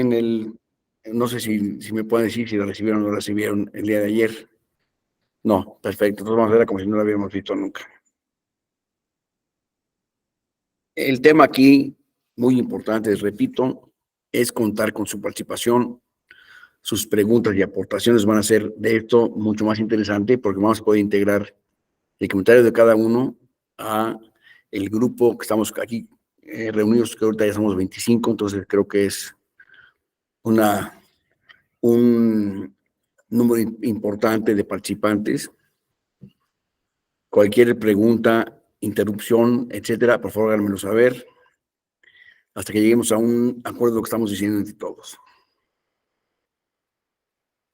en el, no sé si me pueden decir si lo recibieron o no lo recibieron el día de ayer. No, perfecto. Entonces vamos a ver como si no lo habíamos visto nunca. El tema aquí, muy importante, repito, es contar con su participación. Sus preguntas y aportaciones van a ser de esto mucho más interesante porque vamos a poder integrar el comentario de cada uno a el grupo que estamos aquí reunidos, que ahorita ya somos 25, entonces creo que es un número importante de participantes. Cualquier pregunta, interrupción, etcétera, por favor háganmelo saber hasta que lleguemos a un acuerdo de lo que estamos diciendo entre todos.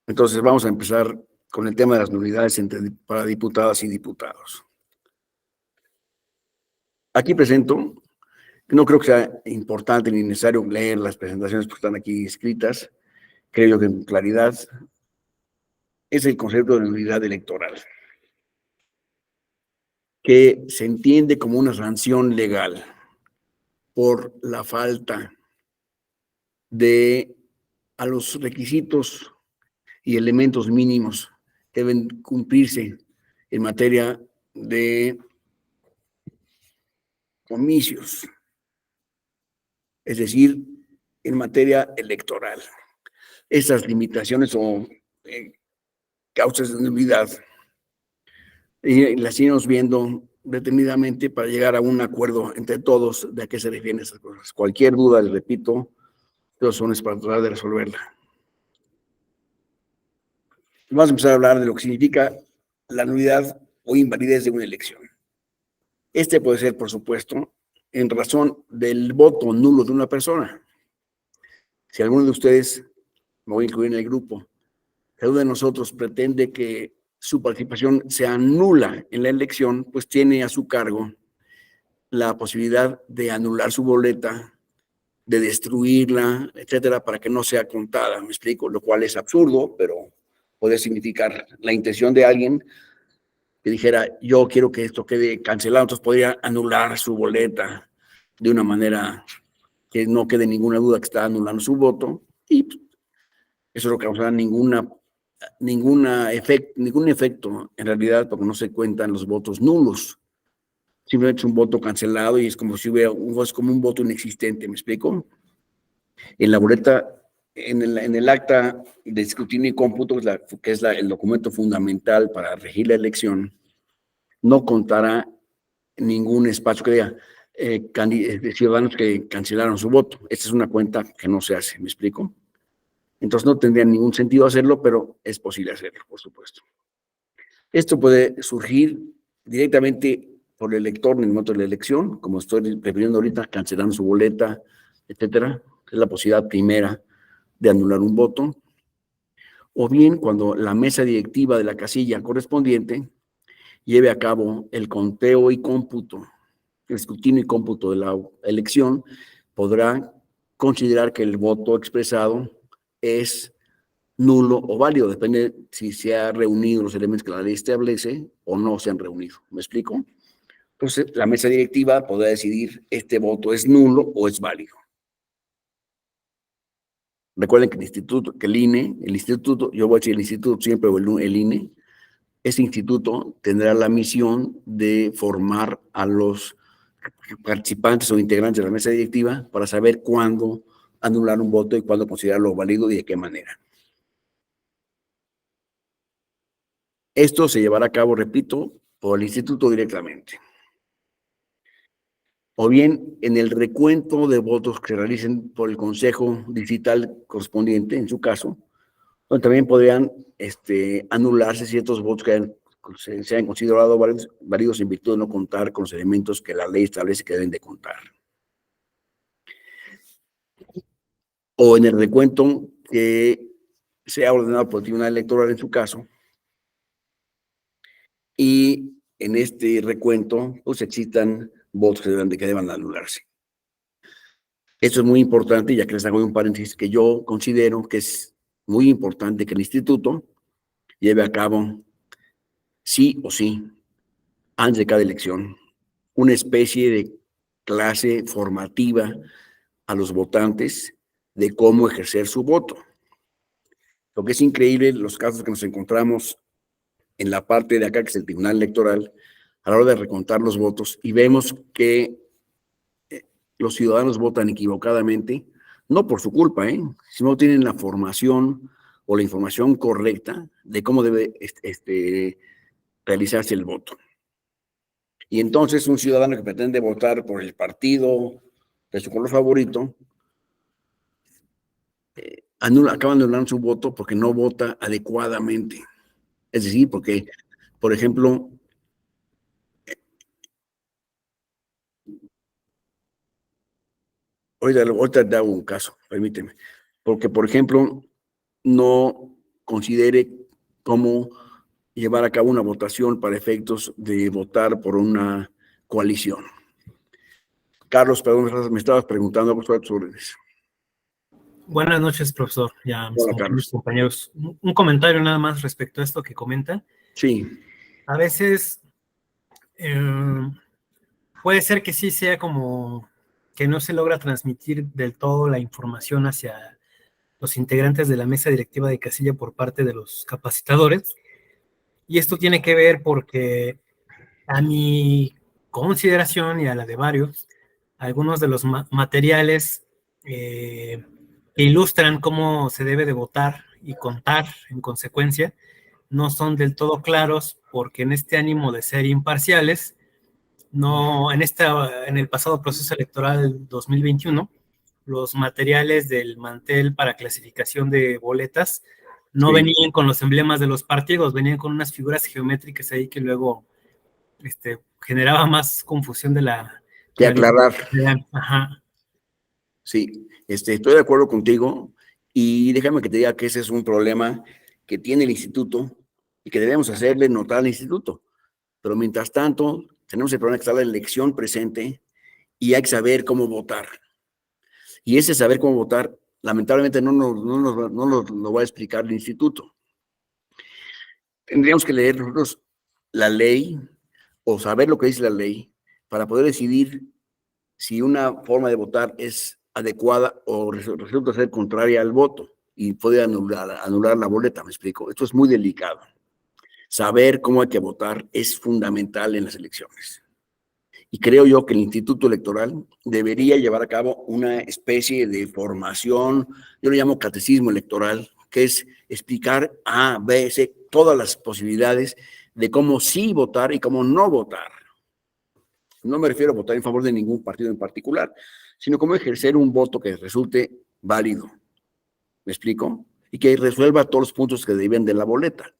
Entonces vamos a empezar con el tema de las nulidades para diputadas y diputados. Aquí presento, no creo que sea importante ni necesario leer las presentaciones que están aquí escritas, creo yo que en claridad es el concepto de nulidad electoral, que se entiende como una sanción legal por la falta de a los requisitos y elementos mínimos que deben cumplirse en materia de comicios, es decir, en materia electoral. Esas limitaciones o causas de nulidad y las iremos viendo detenidamente para llegar a un acuerdo entre todos de a qué se refieren esas cosas. Cualquier duda, les repito, los son para tratar de resolverla. Vamos a empezar a hablar de lo que significa la nulidad o invalidez de una elección. Este puede ser, por supuesto, en razón del voto nulo de una persona. Si alguno de ustedes, me voy a incluir en el grupo, si alguno de nosotros pretende que su participación sea nula en la elección, pues tiene a su cargo la posibilidad de anular su boleta, de destruirla, etcétera, para que no sea contada. Me explico, lo cual es absurdo, pero puede significar la intención de alguien que dijera, yo quiero que esto quede cancelado, entonces podría anular su boleta de una manera que no quede ninguna duda que está anulando su voto, y eso no causará ningún efecto en realidad, porque no se cuentan los votos nulos. Simplemente es un voto cancelado y es como si hubiera es como un voto inexistente, ¿me explico? En la boleta, en el acta de escrutinio y cómputo, que es el documento fundamental para regir la elección, no contará ningún espacio que diga ciudadanos que cancelaron su voto. Esta es una cuenta que no se hace, ¿me explico? Entonces no tendría ningún sentido hacerlo, pero es posible hacerlo, por supuesto. Esto puede surgir directamente por el elector en el momento de la elección, como estoy refiriendo ahorita, cancelando su boleta, etcétera. Es la posibilidad primera de anular un voto. O bien cuando la mesa directiva de la casilla correspondiente lleve a cabo el conteo y cómputo, el escrutinio y cómputo de la elección, podrá considerar que el voto expresado es nulo o válido, depende si se han reunido los elementos que la ley establece o no se han reunido. ¿Me explico? Entonces, la mesa directiva podrá decidir este voto es nulo o es válido. Recuerden que el INE, yo voy a decir el instituto siempre o el INE, este instituto tendrá la misión de formar a los participantes o integrantes de la mesa directiva para saber cuándo anular un voto y cuándo considerarlo válido y de qué manera. Esto se llevará a cabo, repito, por el instituto directamente. O bien en el recuento de votos que se realicen por el Consejo Digital correspondiente, en su caso, donde también podrían anularse ciertos votos que se hayan considerado válidos en virtud de no contar con los elementos que la ley establece que deben de contar. O en el recuento que sea ordenado por el Tribunal Electoral en su caso, y en este recuento pues existan votos que deban anularse. Esto es muy importante, ya que les hago un paréntesis, que yo considero que es muy importante que el instituto lleve a cabo, sí o sí, antes de cada elección, una especie de clase formativa a los votantes de cómo ejercer su voto. Lo que es increíble, los casos que nos encontramos en la parte de acá, que es el Tribunal Electoral, a la hora de recontar los votos, y vemos que los ciudadanos votan equivocadamente, no por su culpa, si no tienen la formación o la información correcta de cómo debe realizarse el voto. Y entonces un ciudadano que pretende votar por el partido de su color favorito, acaban de anular su voto porque no vota adecuadamente. Es decir, porque, por ejemplo, ahorita te hago un caso, permíteme. Porque, por ejemplo, no considere cómo llevar a cabo una votación para efectos de votar por una coalición. Carlos, perdón, me estabas preguntando sobre tus órdenes. Buenas noches, profesor. Ya, Hola, Carlos. compañeros. Un comentario nada más respecto a esto que comenta. Sí. A veces puede ser que sí sea como que no se logra transmitir del todo la información hacia los integrantes de la mesa directiva de casilla por parte de los capacitadores. Y esto tiene que ver porque a mi consideración y a la de varios, algunos de los materiales que ilustran cómo se debe de votar y contar en consecuencia, no son del todo claros porque en este ánimo de ser imparciales, no, en el pasado proceso electoral 2021, los materiales del mantel para clasificación de boletas no venían con los emblemas de los partidos, venían con unas figuras geométricas ahí que luego generaba más confusión de la... Que aclarar. Ajá. Sí, estoy de acuerdo contigo y déjame que te diga que ese es un problema que tiene el instituto y que debemos hacerle notar al instituto. Pero mientras tanto, tenemos el problema que está la elección presente y hay que saber cómo votar. Y ese saber cómo votar, lamentablemente no nos lo va a explicar el instituto. Tendríamos que leer nosotros la ley o saber lo que dice la ley para poder decidir si una forma de votar es adecuada o resulta ser contraria al voto y puede anular la boleta, ¿me explico? Esto es muy delicado. Saber cómo hay que votar es fundamental en las elecciones. Y creo yo que el Instituto Electoral debería llevar a cabo una especie de formación, yo lo llamo catecismo electoral, que es explicar A, B, C, todas las posibilidades de cómo sí votar y cómo no votar. No me refiero a votar en favor de ningún partido en particular, sino cómo ejercer un voto que resulte válido. ¿Me explico? Y que resuelva todos los puntos que deriven de la boleta,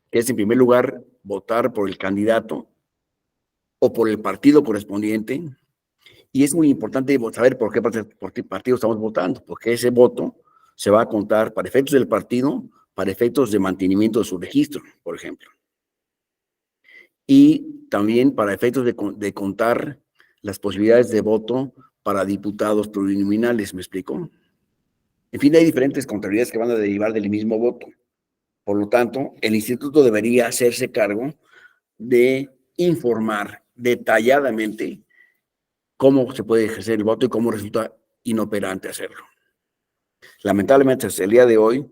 que es en primer lugar votar por el candidato o por el partido correspondiente. Y es muy importante saber por qué partido estamos votando, porque ese voto se va a contar para efectos del partido, para efectos de mantenimiento de su registro, por ejemplo. Y también para efectos de contar las posibilidades de voto para diputados plurinominales, ¿me explico? En fin, hay diferentes contabilidades que van a derivar del mismo voto. Por lo tanto, el instituto debería hacerse cargo de informar detalladamente cómo se puede ejercer el voto y cómo resulta inoperante hacerlo. Lamentablemente, hasta el día de hoy,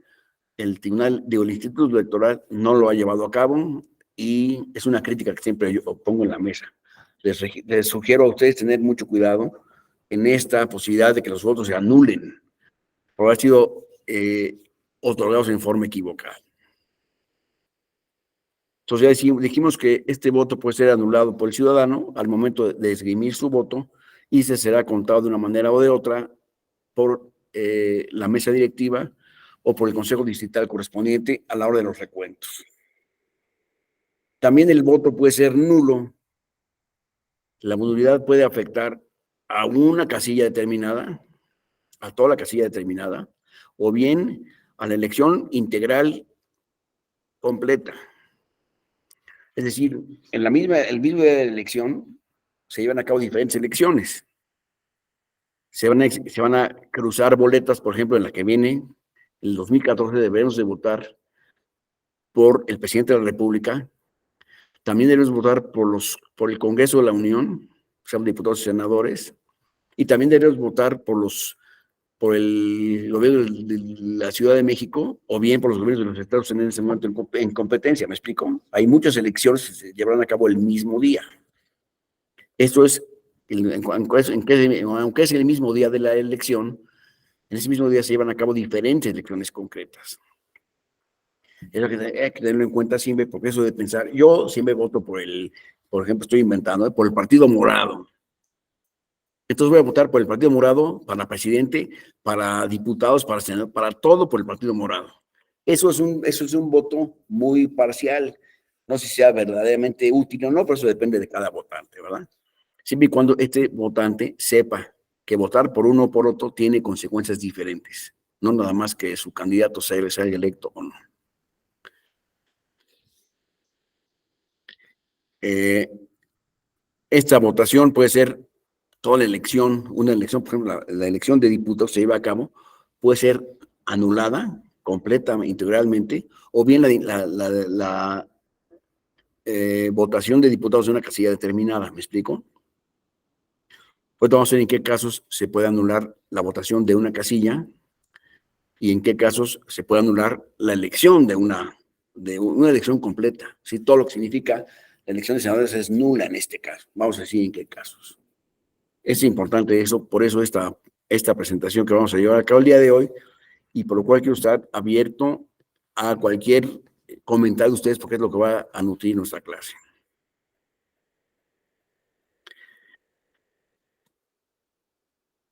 el Instituto Electoral no lo ha llevado a cabo y es una crítica que siempre yo pongo en la mesa. Les sugiero a ustedes tener mucho cuidado en esta posibilidad de que los votos se anulen por haber sido otorgados en forma equivocada. Entonces ya dijimos que este voto puede ser anulado por el ciudadano al momento de esgrimir su voto y se será contado de una manera o de otra por la mesa directiva o por el consejo distrital correspondiente a la hora de los recuentos. También el voto puede ser nulo. La nulidad puede afectar a una casilla determinada, a toda la casilla determinada, o bien a la elección integral completa. Es decir, en la misma elección se llevan a cabo diferentes elecciones. Se van a cruzar boletas, por ejemplo, en la que viene, en el 2014 debemos de votar por el presidente de la República. También debemos votar por el Congreso de la Unión, o sea, diputados y senadores. Y también debemos votar por los por el gobierno de la Ciudad de México o bien por los gobiernos de los estados en ese momento en competencia, ¿me explico? Hay muchas elecciones que se llevarán a cabo el mismo día. Esto es, aunque es el mismo día de la elección, en ese mismo día se llevan a cabo diferentes elecciones concretas. Es lo que hay que tenerlo en cuenta siempre, porque eso de pensar, yo siempre voto por ejemplo, estoy inventando, por el Partido Morado. Entonces voy a votar por el Partido Morado para presidente, para diputados, para senador, para todo por el Partido Morado. Eso es un voto muy parcial. No sé si sea verdaderamente útil o no, pero eso depende de cada votante, ¿verdad? Siempre y cuando este votante sepa que votar por uno o por otro tiene consecuencias diferentes, no nada más que su candidato sea electo o no. Esta votación puede ser toda la elección, una elección, por ejemplo, la elección de diputados se lleva a cabo, puede ser anulada completa, integralmente, o bien la votación de diputados de una casilla determinada, ¿me explico? Pues vamos a ver en qué casos se puede anular la votación de una casilla y en qué casos se puede anular la elección de una elección completa. ¿Sí? Todo lo que significa la elección de senadores es nula en este caso. Vamos a decir en qué casos. Es importante eso, por eso esta presentación que vamos a llevar a cabo el día de hoy y por lo cual quiero estar abierto a cualquier comentario de ustedes porque es lo que va a nutrir nuestra clase.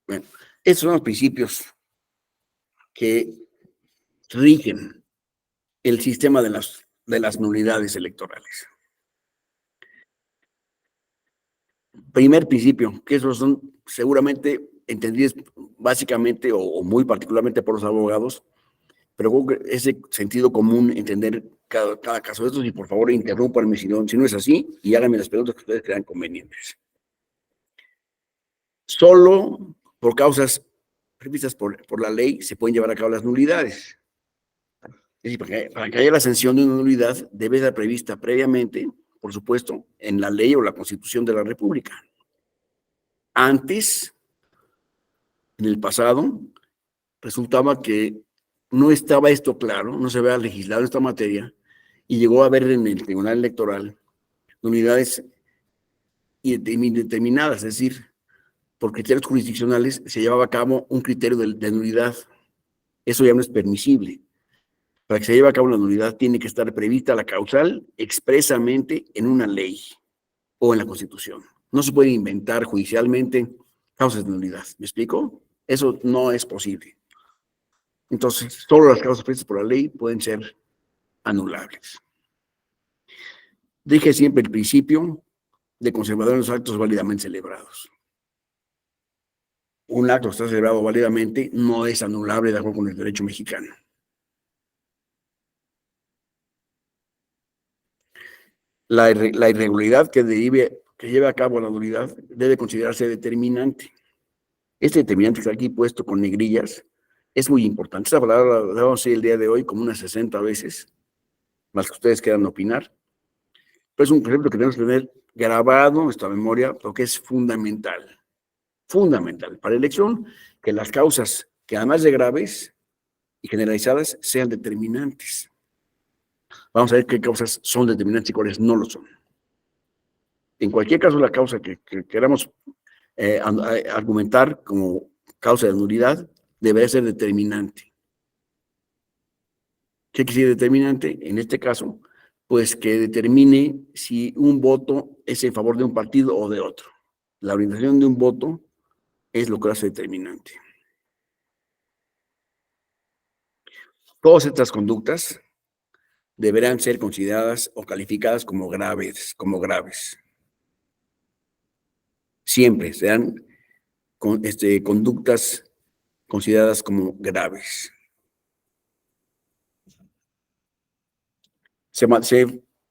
Bueno, estos son los principios que rigen el sistema de las nulidades electorales. Primer principio, que esos son seguramente entendidos básicamente o muy particularmente por los abogados, pero ese sentido común, entender cada caso de estos, y por favor interrúmpanme si no es así, y háganme las preguntas que ustedes crean convenientes. Solo por causas previstas por la ley se pueden llevar a cabo las nulidades. Es decir, para que haya la sanción de una nulidad debe estar prevista previamente, por supuesto, en la ley o la Constitución de la República. Antes, en el pasado, resultaba que no estaba esto claro, no se había legislado esta materia, y llegó a haber en el Tribunal Electoral nulidades indeterminadas, es decir, por criterios jurisdiccionales se llevaba a cabo un criterio de nulidad. Eso ya no es permisible. Para que se lleve a cabo la nulidad tiene que estar prevista la causal expresamente en una ley o en la Constitución. No se puede inventar judicialmente causas de nulidad. ¿Me explico? Eso no es posible. Entonces, solo las causas previstas por la ley pueden ser anulables. Dije siempre el principio de conservar los actos válidamente celebrados. Un acto que está celebrado válidamente no es anulable de acuerdo con el derecho mexicano. La irregularidad que lleve a cabo la nulidad debe considerarse determinante. Este determinante que está aquí puesto con negrillas es muy importante. Esta palabra la vamos a decir el día de hoy como unas 60 veces, más que ustedes quieran opinar. Pero es un concepto que tenemos que tener grabado en nuestra memoria porque es fundamental. Fundamental para la elección que las causas, que además de graves y generalizadas, sean determinantes. Vamos a ver qué causas son determinantes y cuáles no lo son. En cualquier caso, la causa que queramos argumentar como causa de nulidad deberá ser determinante. ¿Qué quiere decir determinante? En este caso, pues que determine si un voto es en favor de un partido o de otro. La orientación de un voto es lo que lo hace determinante. Todas estas conductas deberán ser consideradas o calificadas como graves. Siempre serán conductas consideradas como graves. Se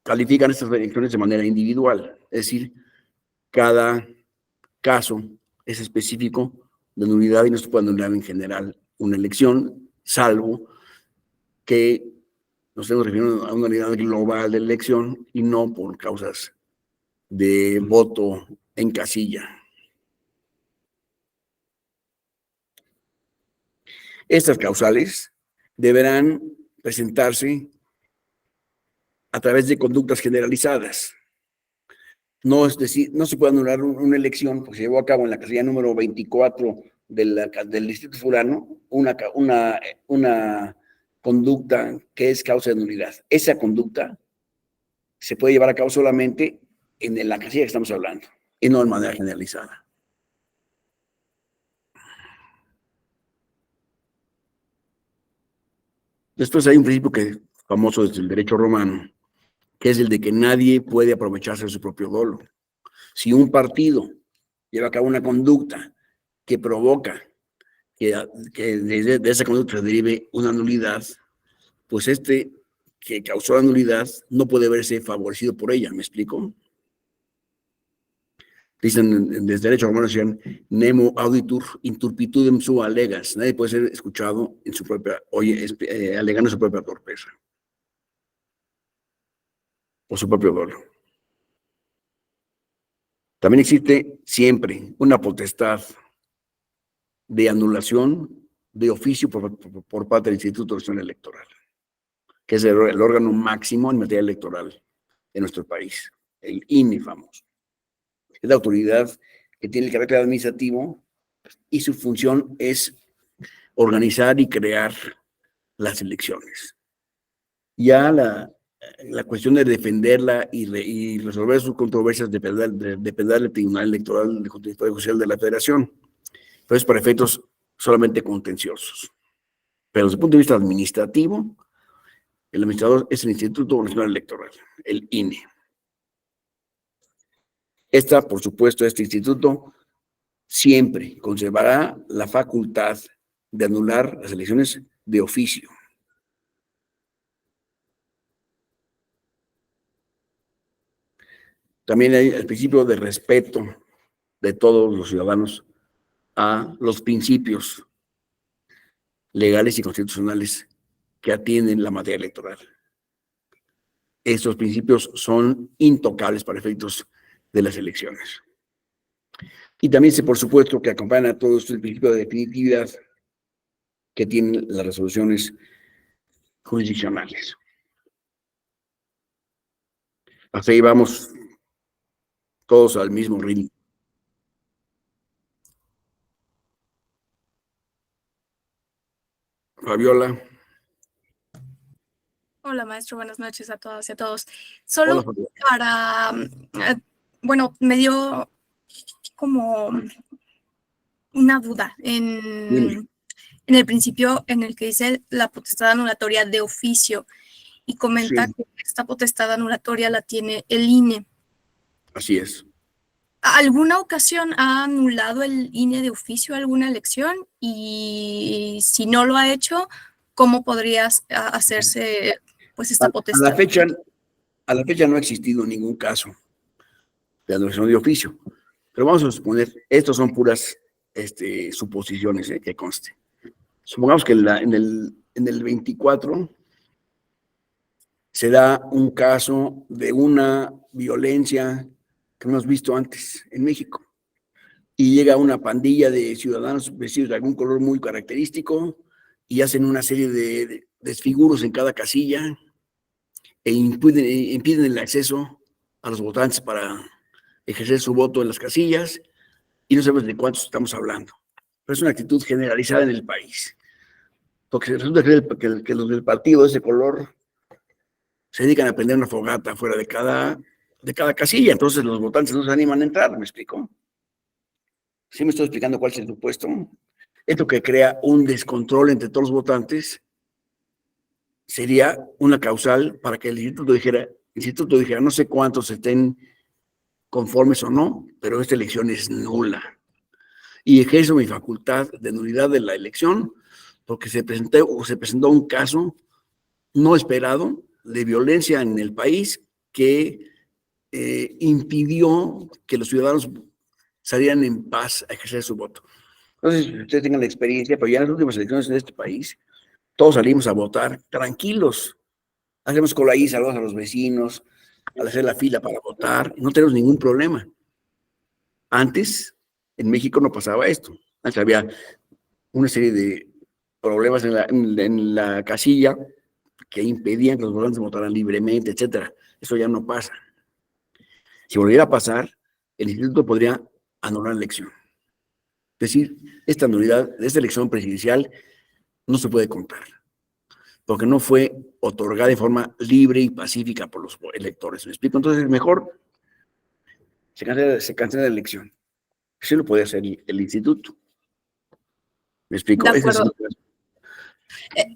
califican estas elecciones de manera individual, es decir, cada caso es específico de nulidad y no se puede anular en general una elección, salvo que nos estemos refiriendo a una unidad global de elección y no por causas de voto en casilla. Estas causales deberán presentarse a través de conductas generalizadas. No es decir, no se puede anular una elección porque se llevó a cabo en la casilla número 24 del distrito fulano una conducta que es causa de nulidad. Esa conducta se puede llevar a cabo solamente en la casilla que estamos hablando y no de manera generalizada. Después hay un principio famoso desde el derecho romano, que es el de que nadie puede aprovecharse de su propio dolo. Si un partido lleva a cabo una conducta que provoca que de esa conducta se derive una nulidad, pues que causó la nulidad no puede verse favorecido por ella, ¿me explico? Dicen desde derecho romano, decían, nemo auditur inturpitudem sua alegas, nadie puede ser escuchado en su propia, alegando su propia torpeza o su propio dolor. También existe siempre una potestad de anulación de oficio por parte del Instituto Nacional Electoral, que es el órgano máximo en materia electoral de nuestro país, el INE famoso. Es la autoridad que tiene el carácter administrativo y su función es organizar y crear las elecciones. Ya la cuestión de defenderla y resolver sus controversias depende del Tribunal Electoral del Poder Judicial de la Federación. Entonces, para efectos solamente contenciosos. Pero desde el punto de vista administrativo, el administrador es el Instituto Nacional Electoral, el INE. Por supuesto, este instituto siempre conservará la facultad de anular las elecciones de oficio. También hay el principio de respeto de todos los ciudadanos a los principios legales y constitucionales que atienden la materia electoral. Estos principios son intocables para efectos de las elecciones. Y también por supuesto, que acompañan a todo esto el principio de definitividad que tienen las resoluciones jurisdiccionales. Hasta ahí vamos todos al mismo ritmo. Fabiola. Hola, maestro. Buenas noches a todas y a todos. Solo para, bueno, me dio como una duda en el principio en el que dice la potestad anulatoria de oficio y comenta que esta potestad anulatoria la tiene el INE. Así es. ¿Alguna ocasión ha anulado el INE de oficio alguna elección? Y si no lo ha hecho, ¿cómo podría hacerse pues esta potestad? A la fecha no ha existido ningún caso de anulación de oficio, pero vamos a suponer, estos son puras suposiciones, que conste. Supongamos que en el 24 se da un caso de una violencia que no hemos visto antes en México, y llega una pandilla de ciudadanos vestidos de algún color muy característico y hacen una serie de desfiguros en cada casilla e impiden el acceso a los votantes para ejercer su voto en las casillas, y no sabemos de cuántos estamos hablando. Pero es una actitud generalizada en el país, porque resulta que los del partido de ese color se dedican a prender una fogata fuera de cada casilla, entonces los votantes no se animan a entrar, ¿me explico? ¿Sí me estoy explicando cuál es el supuesto? Esto que crea un descontrol entre todos los votantes sería una causal para que el instituto dijera, no sé cuántos estén conformes o no, pero esta elección es nula. Y ejerzo mi facultad de nulidad de la elección porque se presentó un caso no esperado de violencia en el país que impidió que los ciudadanos salieran en paz a ejercer su voto. Entonces, ustedes tengan la experiencia, pero ya en las últimas elecciones en este país, todos salimos a votar tranquilos. Hacemos cola ahí, saludos a los vecinos, al hacer la fila para votar, no tenemos ningún problema. Antes, en México no pasaba esto. Antes había una serie de problemas en la casilla que impedían que los votantes votaran libremente, etcétera. Eso ya no pasa. Si volviera a pasar, el instituto podría anular la elección. Es decir, esta nulidad de esta elección presidencial no se puede contar, porque no fue otorgada de forma libre y pacífica por los electores. ¿Me explico? Entonces, mejor se cancela la elección. Eso lo puede hacer el instituto. ¿Me explico? De acuerdo.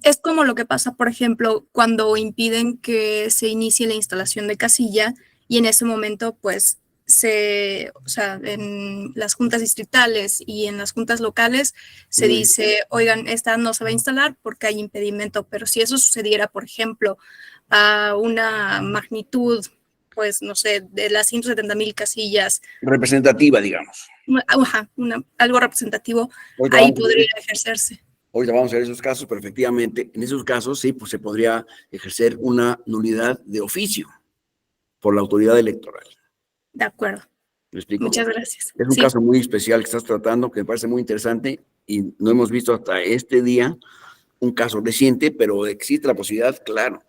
Es como lo que pasa, por ejemplo, cuando impiden que se inicie la instalación de casilla y en ese momento, pues, o sea, en las juntas distritales y en las juntas locales se dice, oigan, esta no se va a instalar porque hay impedimento, pero si eso sucediera, por ejemplo, a una magnitud, pues, no sé, de las 170,000 casillas. Representativa, digamos. Ajá, algo representativo, ahí podría ejercerse. Ahorita vamos a ver esos casos, pero efectivamente, en esos casos sí, pues se podría ejercer una nulidad de oficio por la autoridad electoral. De acuerdo. ¿Me explico? Muchas gracias. Es un caso muy especial que estás tratando, que me parece muy interesante y no hemos visto hasta este día un caso reciente, pero existe la posibilidad, claro.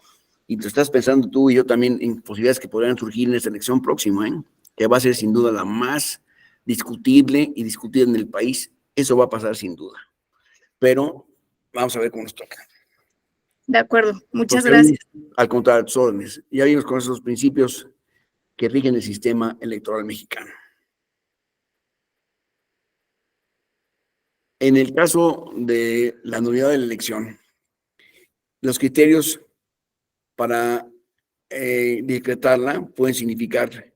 Y te estás pensando tú y yo también en posibilidades que podrían surgir en esta elección próxima, que va a ser sin duda la más discutible y discutida en el país. Eso va a pasar sin duda. Pero vamos a ver cómo nos toca. De acuerdo, muchas gracias. Al contrario, tus órdenes. Ya vimos con esos principios que rigen el sistema electoral mexicano. En el caso de la nulidad de la elección, los criterios para decretarla pueden significar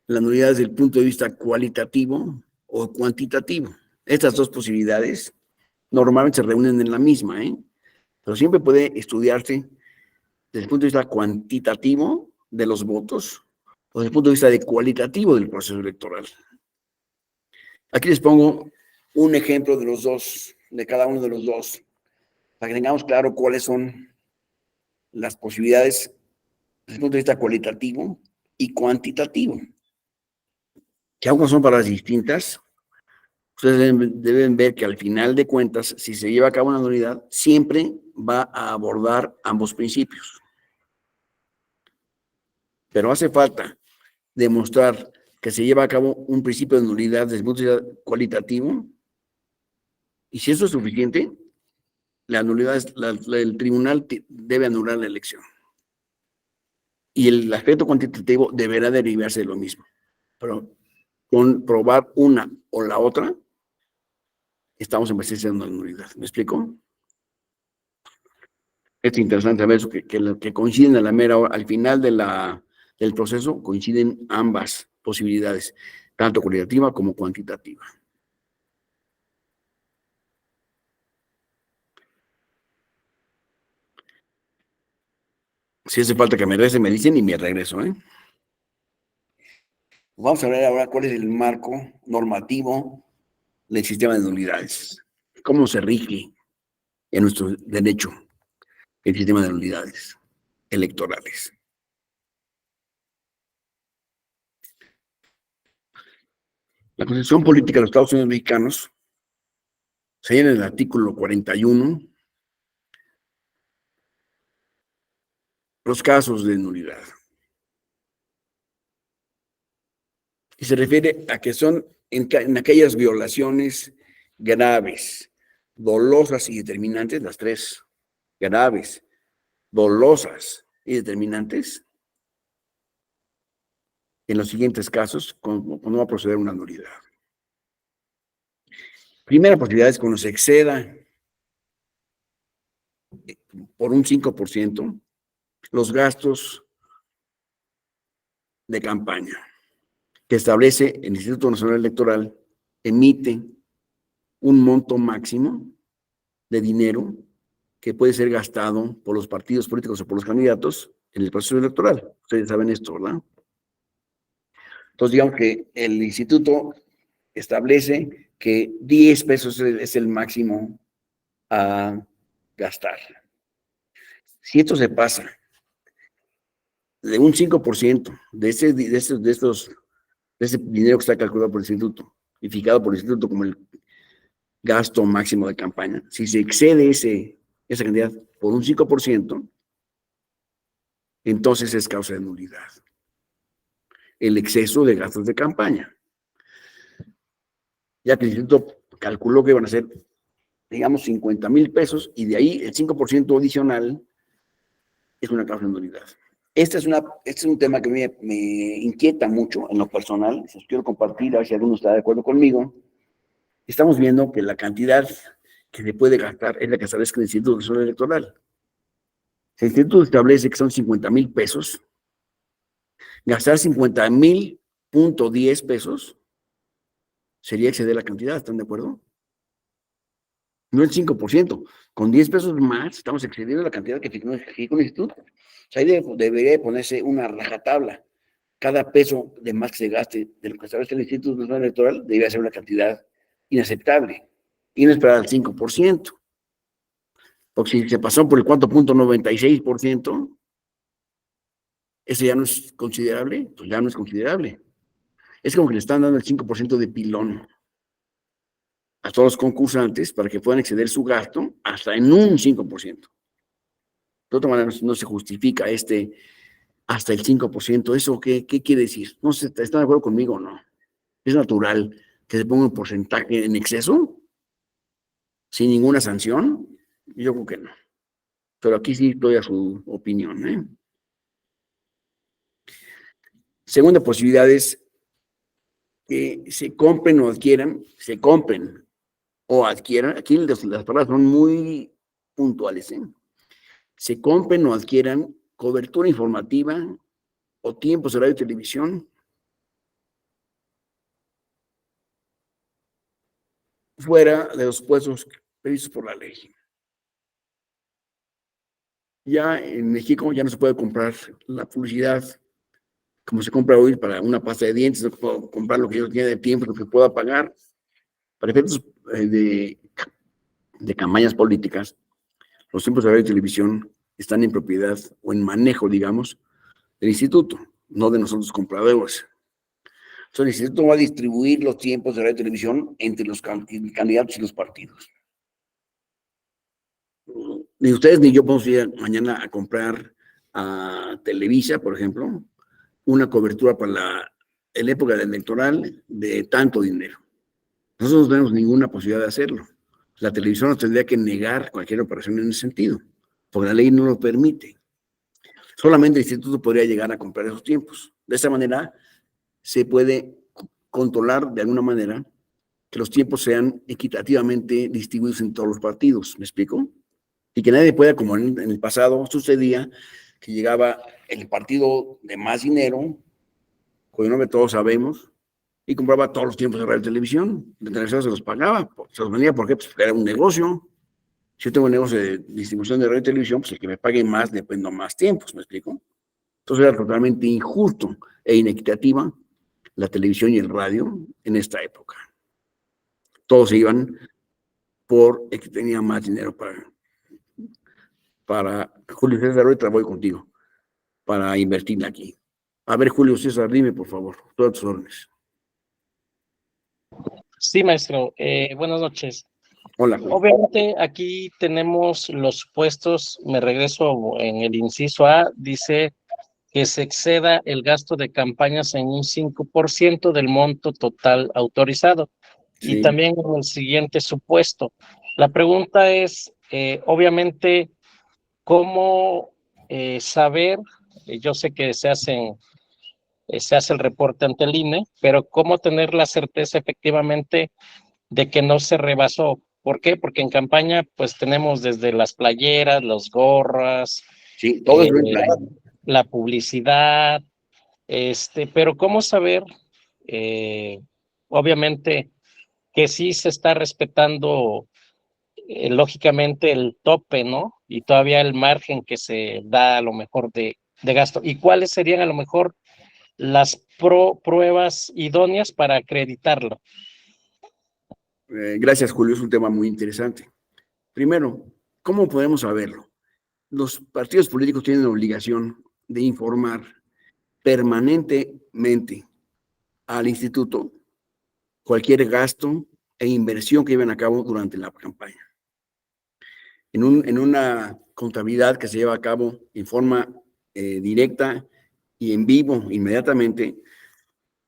la nulidad desde el punto de vista cualitativo o cuantitativo. Estas dos posibilidades normalmente se reúnen en la misma, pero siempre puede estudiarse desde el punto de vista cuantitativo de los votos o desde el punto de vista cualitativo del proceso electoral. Aquí les pongo un ejemplo de los dos, de cada uno de los dos, para que tengamos claro cuáles son las posibilidades desde el punto de vista cualitativo y cuantitativo. Que aunque son palabras distintas, ustedes deben ver que al final de cuentas, si se lleva a cabo una nulidad, siempre va a abordar ambos principios. Pero hace falta demostrar que se lleva a cabo un principio de nulidad desde el punto de vista cualitativo, y si eso es suficiente, la nulidad el tribunal debe anular la elección. Y el aspecto cuantitativo deberá derivarse de lo mismo. Pero con probar una o la otra, estamos en presencia de una nulidad. ¿Me explico? Es interesante saber eso, que coinciden a la mera hora, al final del proceso, coinciden ambas posibilidades, tanto cualitativa como cuantitativa. Si hace falta que me regrese, me dicen y me regreso, Vamos a ver ahora cuál es el marco normativo del sistema de nulidades. ¿Cómo se rige en nuestro derecho el sistema de nulidades electorales? La Constitución Política de los Estados Unidos Mexicanos señala en el artículo 41 los casos de nulidad. Y se refiere a que son en aquellas violaciones graves, dolosas y determinantes, las tres, graves, dolosas y determinantes, en los siguientes casos, cuando va a proceder una nulidad. Primera posibilidad es cuando se exceda por un 5% los gastos de campaña que establece el Instituto Nacional Electoral, emite un monto máximo de dinero que puede ser gastado por los partidos políticos o por los candidatos en el proceso electoral. Ustedes saben esto, ¿verdad? Entonces, digamos que el instituto establece que 10 pesos es el máximo a gastar. Si esto se pasa de un 5% de ese dinero que está calculado por el instituto y fijado por el instituto como gasto máximo de campaña. Si se excede esa cantidad por un 5%, entonces es causa de nulidad. El exceso de gastos de campaña. Ya que el instituto calculó que iban a ser, digamos, 50,000 pesos, y de ahí el 5% adicional es una causa de nulidad. Este es un tema que me inquieta mucho en lo personal. Se los quiero compartir, a ver si alguno está de acuerdo conmigo. Estamos viendo que la cantidad que se puede gastar es la que establece el Instituto Nacional Electoral. Si el instituto establece que son 50,000 pesos, gastar 50,000.10 pesos sería exceder la cantidad, ¿están de acuerdo? No el 5%. Con 10 pesos más estamos excediendo la cantidad que fijó el instituto. O sea, ahí debería ponerse una rajatabla. Cada peso de más que se gaste de lo que establece el Instituto Nacional Electoral debería ser una cantidad inaceptable y no esperar al 5%. Porque si se pasó por el 4.96%, ese ya no es considerable, pues ya no es considerable. Es como que le están dando el 5% de pilón a todos los concursantes para que puedan exceder su gasto hasta en un 5%. De otra manera, no se justifica hasta el 5%. ¿Eso qué quiere decir? No sé, ¿están de acuerdo conmigo o no? ¿Es natural que se ponga un porcentaje en exceso sin ninguna sanción? Yo creo que no. Pero aquí sí doy a su opinión, ¿eh? Segunda posibilidad es que se compren o adquieran, aquí las palabras son muy puntuales, ¿eh? Se compren o adquieran cobertura informativa o tiempos de radio y televisión fuera de los puestos previstos por la ley. Ya en México ya no se puede comprar la publicidad como se compra hoy para una pasta de dientes, no puedo comprar lo que yo tenga de tiempo, lo que pueda pagar. Para efectos de campañas políticas, los tiempos de radio y televisión están en propiedad o en manejo, digamos, del instituto, no de nosotros compradores. Entonces, el instituto va a distribuir los tiempos de radio y televisión entre los candidatos y los partidos. Ni ustedes ni yo podemos ir mañana a comprar a Televisa, por ejemplo, una cobertura para la época electoral de tanto dinero. Nosotros no tenemos ninguna posibilidad de hacerlo. La televisión nos tendría que negar cualquier operación en ese sentido, porque la ley no lo permite. Solamente el instituto podría llegar a comprar esos tiempos. De esa manera se puede controlar de alguna manera que los tiempos sean equitativamente distribuidos en todos los partidos. ¿Me explico? Y que nadie pueda, como en el pasado sucedía, que llegaba el partido de más dinero, cuyo nombre todos sabemos, y compraba todos los tiempos de radio y televisión. De televisión se los pagaba, se los vendía porque pues, era un negocio. Si yo tengo un negocio de distribución de radio y televisión, pues el que me pague más le vendo más tiempos, ¿me explico? Entonces era totalmente injusto e inequitativa la televisión y el radio en esta época. Todos se iban por el que tenía más dinero para Julio César, ahorita voy contigo, para invertir aquí. A ver, Julio César, dime, por favor, todas tus órdenes. Sí, maestro. Buenas noches. Hola, Julio. Obviamente aquí tenemos los supuestos, me regreso en el inciso A, dice que se exceda el gasto de campañas en un 5% del monto total autorizado. Sí. Y también en el siguiente supuesto. La pregunta es, obviamente, ¿cómo saber? Yo sé que se hace el reporte ante el INE, pero ¿cómo tener la certeza efectivamente de que no se rebasó? ¿Por qué? Porque en campaña pues tenemos desde las playeras, las gorras, sí, todo es la publicidad, pero ¿cómo saber? Obviamente que sí se está respetando lógicamente el tope, ¿no? Y todavía el margen que se da a lo mejor de gasto. ¿Y cuáles serían a lo mejor las pruebas idóneas para acreditarlo? Gracias, Julio. Es un tema muy interesante. Primero, ¿cómo podemos saberlo? Los partidos políticos tienen la obligación de informar permanentemente al instituto cualquier gasto e inversión que llevan a cabo durante la campaña. En una contabilidad que se lleva a cabo en forma directa y en vivo inmediatamente,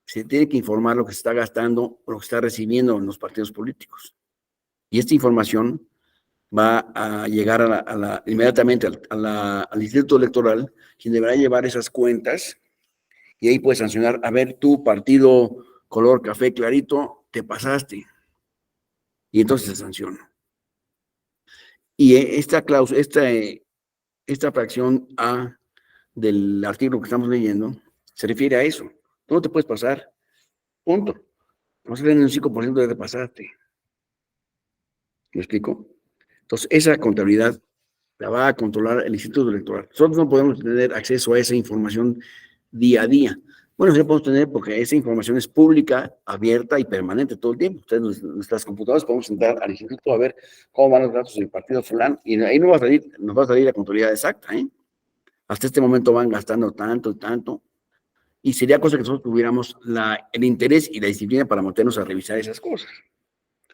se tiene que informar lo que se está gastando o lo que se está recibiendo en los partidos políticos. Y esta información va a llegar inmediatamente al Instituto Electoral, quien deberá llevar esas cuentas y ahí puede sancionar, a ver, tu partido color café clarito, te pasaste. Y entonces se sanciona. Y esta cláusula, esta fracción A del artículo que estamos leyendo se refiere a eso. Tú no te puedes pasar, punto. No se ven un 5% de pasaste. ¿Me explico? Entonces, esa contabilidad la va a controlar el Instituto Electoral. Nosotros no podemos tener acceso a esa información día a día. Bueno, sí la podemos tener porque esa información es pública, abierta y permanente todo el tiempo. Ustedes, nuestras computadoras, podemos entrar al instituto a ver cómo van los datos del partido fulano y ahí nos va a salir la contabilidad exacta, ¿eh? Hasta este momento van gastando tanto, tanto, y sería cosa que nosotros tuviéramos el interés y la disciplina para meternos a revisar esas cosas.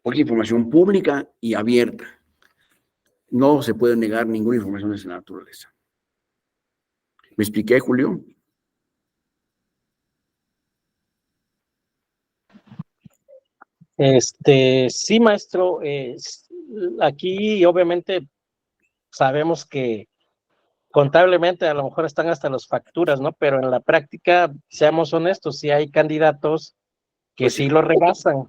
Porque es información pública y abierta. No se puede negar ninguna información de esa naturaleza. ¿Me expliqué, Julio? Sí, maestro, aquí obviamente sabemos que contablemente a lo mejor están hasta las facturas, ¿no? Pero en la práctica, seamos honestos, sí hay candidatos que Pues sí sí. lo rebasan.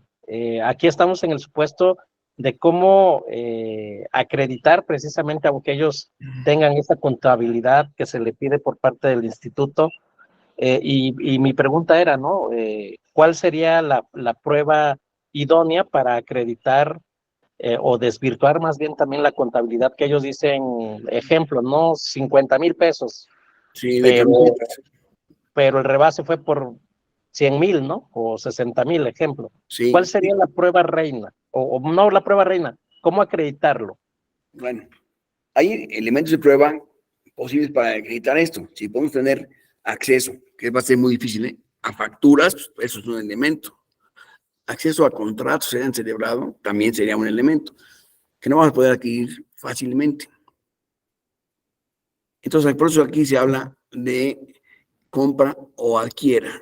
Aquí estamos en el supuesto de cómo acreditar precisamente, aunque ellos tengan esa contabilidad que se le pide por parte del instituto. Y mi pregunta era, ¿no? ¿Cuál sería la prueba idónea para acreditar o desvirtuar más bien también la contabilidad que ellos dicen, ejemplo, ¿no? 50,000 pesos, Sí, de pero, camisetas. pero el rebase fue por 100,000, ¿no? O 60,000, ejemplo. ¿Cuál Sí. sería la prueba reina? O no la prueba reina, ¿cómo acreditarlo? Bueno, hay elementos de prueba posibles para acreditar esto. Si podemos tener acceso, que va a ser muy difícil, ¿eh? A facturas, pues, eso es un elemento. Acceso a contratos que se hayan celebrado también sería un elemento que no vamos a poder adquirir fácilmente. Entonces, por eso aquí se habla de compra o adquiera.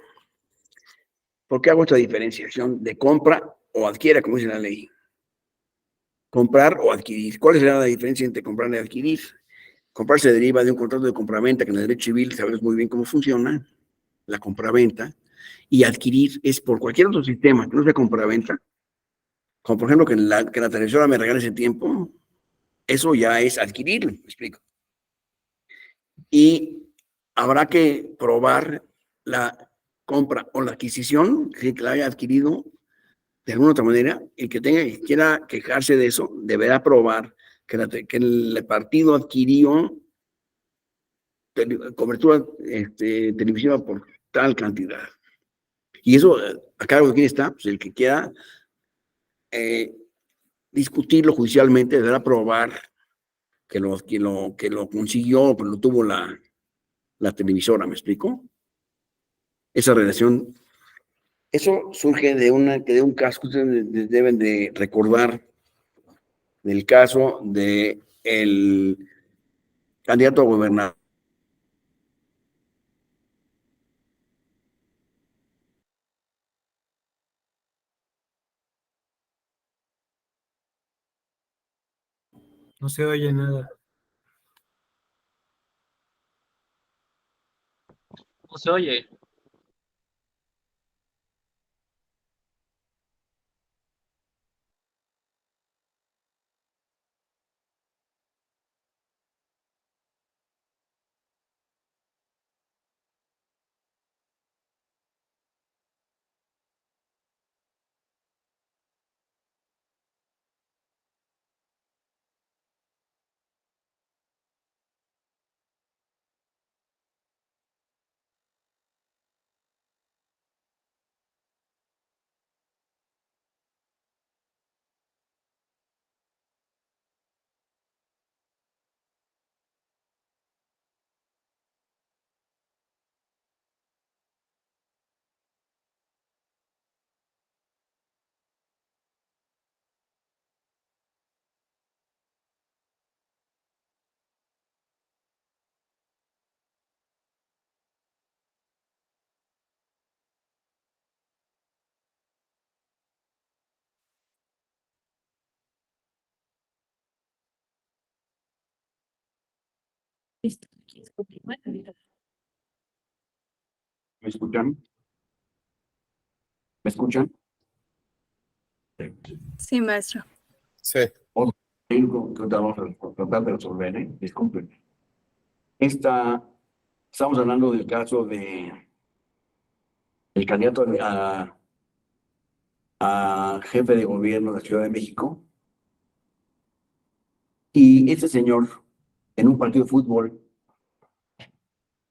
¿Por qué hago esta diferenciación de compra o adquiera, como dice la ley? Comprar o adquirir. ¿Cuál es la diferencia entre comprar y adquirir? Comprar se deriva de un contrato de compraventa que en el derecho civil sabemos muy bien cómo funciona, la compraventa, y adquirir es por cualquier otro sistema que no sea compraventa, como por ejemplo que la televisora me regale ese tiempo, eso ya es adquirirlo, me explico. Y habrá que probar la compra o la adquisición, que la haya adquirido de alguna otra manera. El que quiera quejarse de eso deberá probar que el partido adquirió cobertura televisiva por tal cantidad. Y eso, a cargo de quién está, pues el que quiera discutirlo judicialmente deberá probar que lo consiguió, que lo tuvo la televisora, ¿me explico? Esa relación, eso surge de un caso que ustedes deben de recordar, del caso de el candidato a gobernador. No se oye nada. No se oye. Listo. ¿Quieres continuar? ¿Me escuchan? ¿Me escuchan? Sí, maestro. Sí. Algo que vamos a tratar de resolver, ¿eh? Disculpen. Estamos hablando del caso de el candidato a jefe de gobierno de la Ciudad de México. Y este señor, en un partido de fútbol,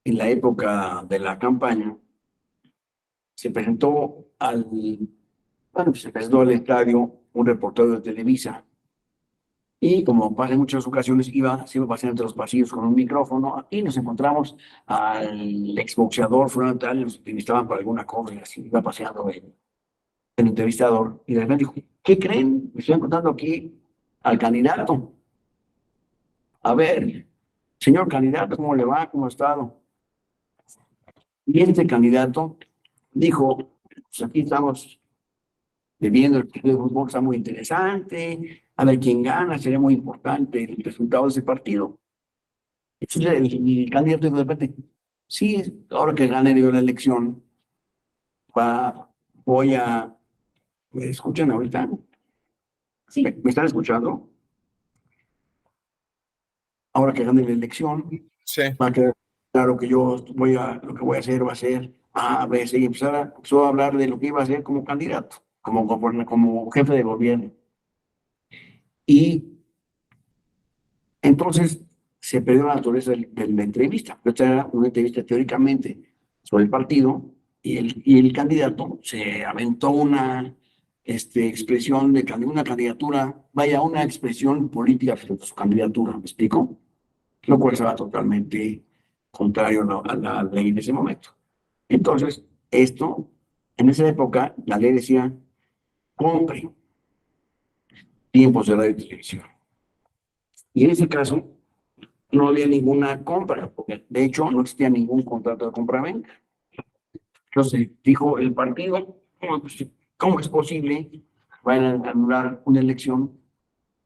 en la época de la campaña, se presentó se presentó al estadio un reportero de Televisa. Y como pasa en muchas ocasiones, se iba paseando entre los pasillos con un micrófono y nos encontramos al exboxeador frontal, los entrevistaban para alguna cosa y así, iba paseando el entrevistador y de repente dijo, ¿qué creen? Me estoy encontrando aquí al candidato. A ver, señor candidato, ¿cómo le va? ¿Cómo ha estado? Y este candidato dijo, pues aquí estamos viendo el partido de fútbol, está muy interesante, a ver quién gana, sería muy importante el resultado de ese partido. Entonces el candidato dijo de repente, sí, ahora que gane yo la elección, voy a... ¿Me escuchan ahorita? Sí. ¿Me están escuchando? Ahora que gane la elección, Sí. va a quedar claro que lo que voy a hacer va a ser A, B, C, y empezó a hablar de lo que iba a hacer como candidato, como jefe de gobierno. Y entonces se perdió la naturaleza de la entrevista. Esta era una entrevista teóricamente sobre el partido y el candidato se aventó una expresión de una candidatura, vaya, una expresión política sobre su candidatura, ¿me explico? Lo cual estaba totalmente contrario a la ley en ese momento. Entonces, en esa época, la ley decía, compre tiempos de radio y televisión. Y en ese caso, no había ninguna compra, porque de hecho no existía ningún contrato de compra-venta. Entonces dijo el partido, ¿cómo es posible? Van a anular una elección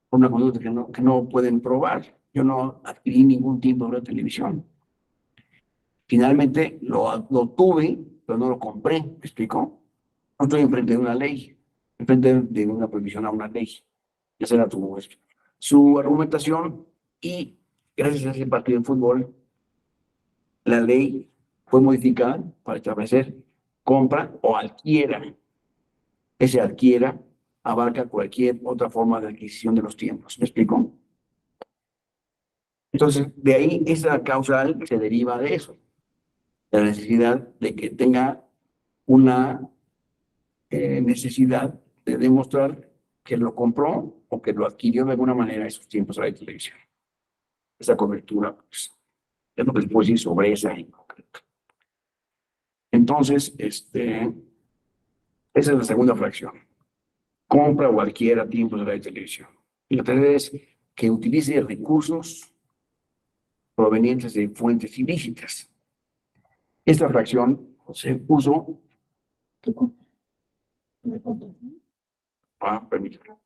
por una conducta que no pueden probar. Yo no adquirí ningún tiempo de televisión. Finalmente lo tuve, pero no lo compré, ¿me explico? No estoy enfrente de una ley, enfrente de una prohibición a una ley. Esa era su argumentación y gracias a ese partido de fútbol, la ley fue modificada para establecer compra o adquiera. Ese adquiera abarca cualquier otra forma de adquisición de los tiempos. ¿Me explico? Entonces, de ahí esa causal se deriva de eso, de la necesidad de que tenga una necesidad de demostrar que lo compró o que lo adquirió de alguna manera esos tiempos de televisión. Esa cobertura, pues, es lo que les puedo decir sobre esa en concreto. Entonces, esa es la segunda fracción. Compra o adquiera tiempos de radio y televisión. Y la tercera es que utilice recursos provenientes de fuentes ilícitas. Esta fracción se puso... Permítame.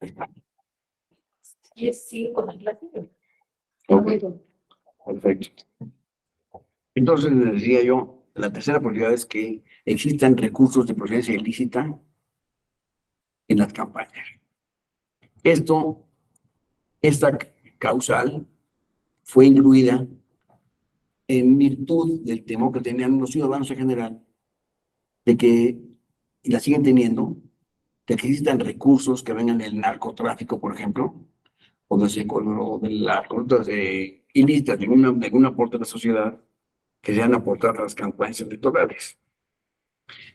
Ahí está. ¿Quieres seguir con la clase? Ok, perfecto. Entonces, les decía yo, la tercera posibilidad es que existan recursos de procedencia ilícita en las campañas. Esta causal fue incluida en virtud del temor que tenían los ciudadanos en general de que, y la siguen teniendo, de que existan recursos que vengan del narcotráfico, por ejemplo, o de las conductas ilícitas de algún aporte a la sociedad que sean aportadas a las campañas electorales.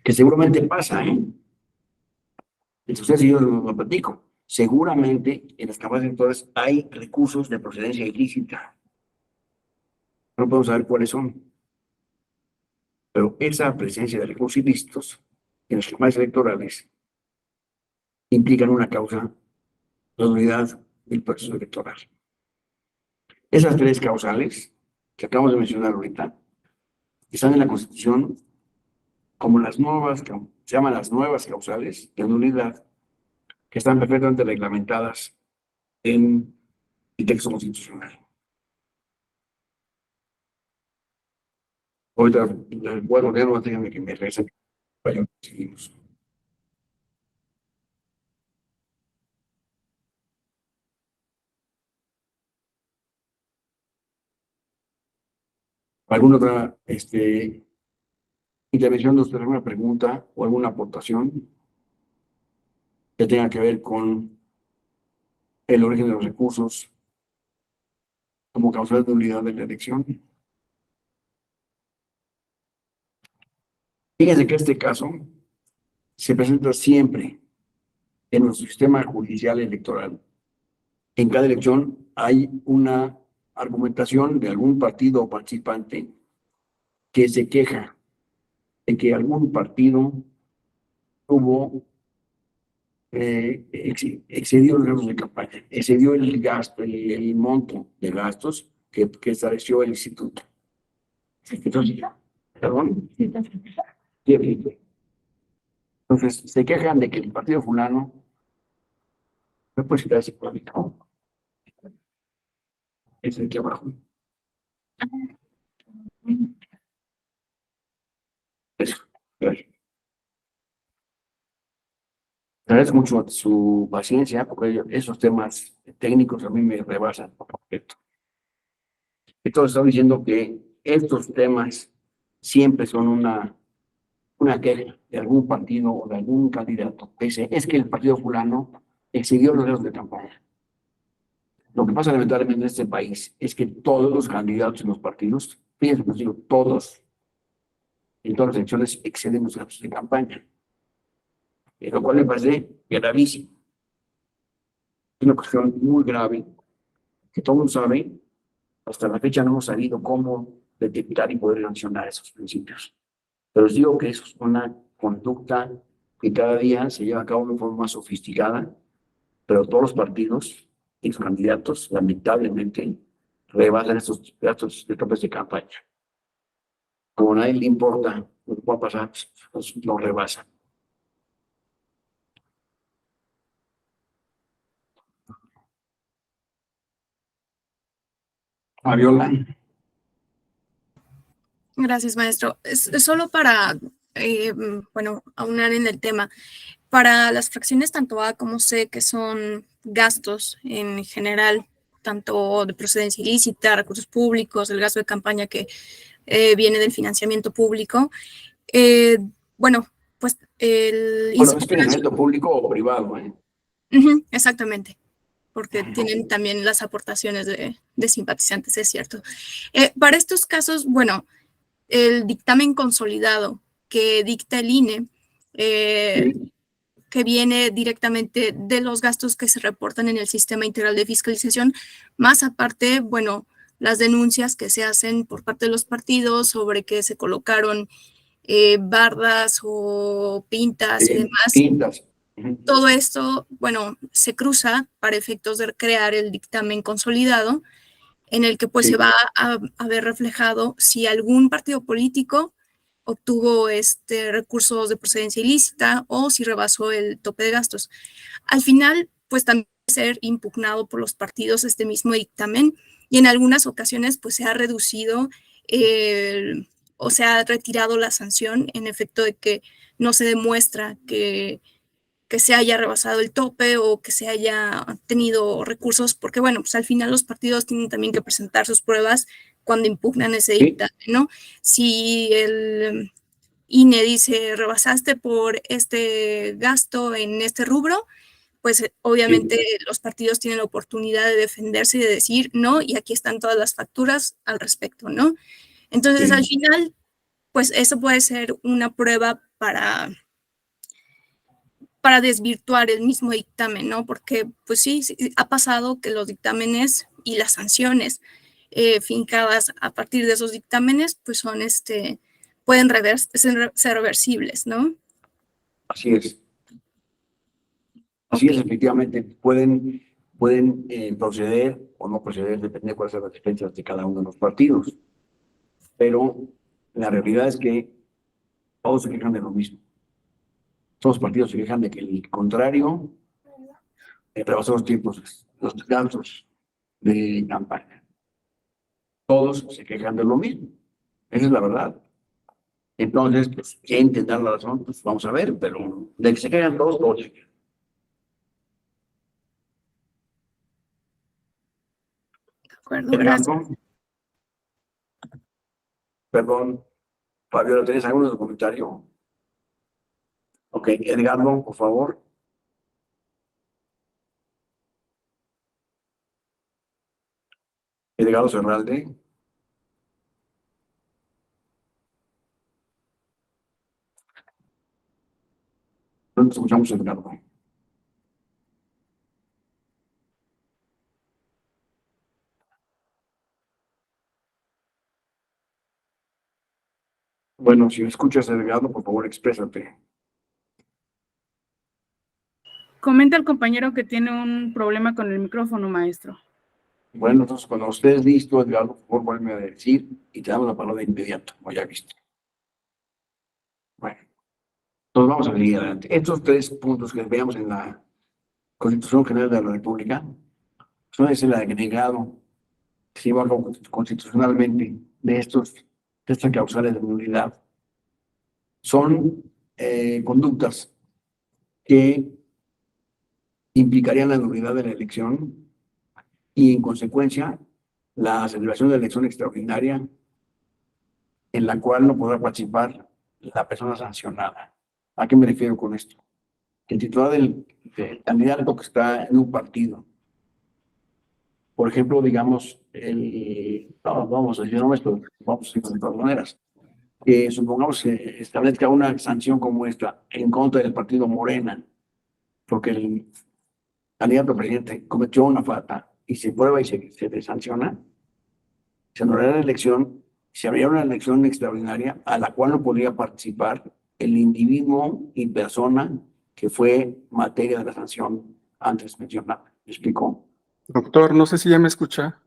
Que seguramente pasa, ¿eh? Entonces, yo lo platico. Seguramente en las campañas electorales hay recursos de procedencia ilícita. No podemos saber cuáles son. Pero esa presencia de recursos ilícitos en las campañas electorales implican una causa de nulidad del proceso electoral. Esas tres causales que acabamos de mencionar ahorita están en la Constitución como las nuevas, se llaman las nuevas causales de nulidad, que están perfectamente reglamentadas en el texto constitucional. Ahorita, bueno, ya no déjenme que me regresen. Vaya, seguimos. ¿Alguna otra intervención de usted, alguna pregunta o alguna aportación que tenga que ver con el origen de los recursos como causa de nulidad de la elección? Fíjense que este caso se presenta siempre en nuestro sistema judicial electoral. En cada elección hay una argumentación de algún partido o participante que se queja de que algún partido tuvo excedió los gastos de campaña, excedió el gasto, el monto de gastos que estableció el instituto. Entonces, perdón. Entonces, se quejan de que el partido fulano no puede citar ese político. Es el que abajo. Eso. Gracias. Agradezco mucho su paciencia, porque esos temas técnicos a mí me rebasan por completo. Entonces, estaba diciendo que estos temas siempre son una queja de algún partido o de algún candidato. Dice, es que el partido fulano excedió los gastos de campaña. Lo que pasa lamentablemente en este país es que todos los candidatos en los partidos, fíjense, pues digo, todos, en todas las elecciones exceden los gastos de campaña. Lo cual me parece gravísimo. Es una cuestión muy grave que todo el mundo sabe. Hasta la fecha no hemos sabido cómo detectar y poder sancionar esos principios. Pero os digo que eso es una conducta que cada día se lleva a cabo de una forma más sofisticada, pero todos los partidos y sus candidatos, lamentablemente, rebasan estos gastos de topes de campaña. Como a nadie le importa lo que pueda pasar, pues lo rebasan. Fabiola. Gracias, maestro. Es solo para, bueno, aunar en el tema. Para las fracciones tanto A como C, que son gastos en general, tanto de procedencia ilícita, recursos públicos, el gasto de campaña que viene del financiamiento público, bueno, pues el... Bueno, es financiamiento público o privado, ¿eh? Exactamente, porque tienen también las aportaciones de simpatizantes, es cierto. Para estos casos, bueno, el dictamen consolidado que dicta el INE, Sí. que viene directamente de los gastos que se reportan en el sistema integral de fiscalización, más aparte, bueno, las denuncias que se hacen por parte de los partidos sobre que se colocaron bardas o pintas y demás. Pintas. Todo esto, bueno, se cruza para efectos de crear el dictamen consolidado, en el que pues se va a ver reflejado si algún partido político obtuvo recursos de procedencia ilícita o si rebasó el tope de gastos. Al final, pues también puede ser impugnado por los partidos este mismo dictamen y en algunas ocasiones pues se ha reducido o se ha retirado la sanción en efecto de que no se demuestra que se haya rebasado el tope o que se haya tenido recursos, porque bueno, pues al final los partidos tienen también que presentar sus pruebas cuando impugnan ese dictamen, ¿no? Si el INE dice rebasaste por este gasto en este rubro, pues obviamente los partidos tienen la oportunidad de defenderse y de decir no, y aquí están todas las facturas al respecto, ¿no? Entonces al final, pues eso puede ser una prueba para desvirtuar el mismo dictamen, ¿no? Porque, pues sí, ha pasado que los dictámenes y las sanciones fincadas a partir de esos dictámenes, pues son, pueden ser reversibles, ¿no? Así es. Así es, efectivamente, pueden pueden proceder o no proceder, depende de cuáles sean las defensas de cada uno de los partidos. Pero la realidad es que todos se quejan de lo mismo. Todos los partidos se quejan de que el contrario rebasó los tiempos, los gastos de campaña. Todos se quejan de lo mismo. Esa es la verdad. Entonces, pues, ¿quién tendrá la razón? Pues vamos a ver, pero de que se quejan todos, todos se quejan. De acuerdo, gracias. Edgardo, perdón, Fabiola, ¿tenés algún otro comentario? Ok, Edgardo, por favor. Edgardo Serralde. No te escuchamos, Edgardo. Bueno, si me escuchas, Edgardo, por favor, exprésate. Comenta el compañero que tiene un problema con el micrófono, maestro. Bueno, entonces, cuando estés listo, Edgardo, por favor, vuelve a decir y te damos la palabra de inmediato, como ya viste. Bueno, entonces vamos a seguir adelante. Estos 3 puntos que veamos en la Constitución General de la República son ese el agregado que se lleva a cabo constitucionalmente de estas causales de nulidad. Son conductas que implicarían la nulidad de la elección y, en consecuencia, la celebración de la elección extraordinaria en la cual no podrá participar la persona sancionada. ¿A qué me refiero con esto? El titular del candidato que está en un partido, por ejemplo, digamos, vamos a decir nombres, pero vamos a decir de todas maneras, que supongamos que establezca una sanción como esta en contra del partido Morena, porque el candidato presidente cometió una falta y se prueba y se le sanciona, se anulará la elección, se habría una elección extraordinaria a la cual no podría participar el individuo y persona que fue materia de la sanción antes mencionada. ¿Me explicó? Doctor, no sé si ya me escucha.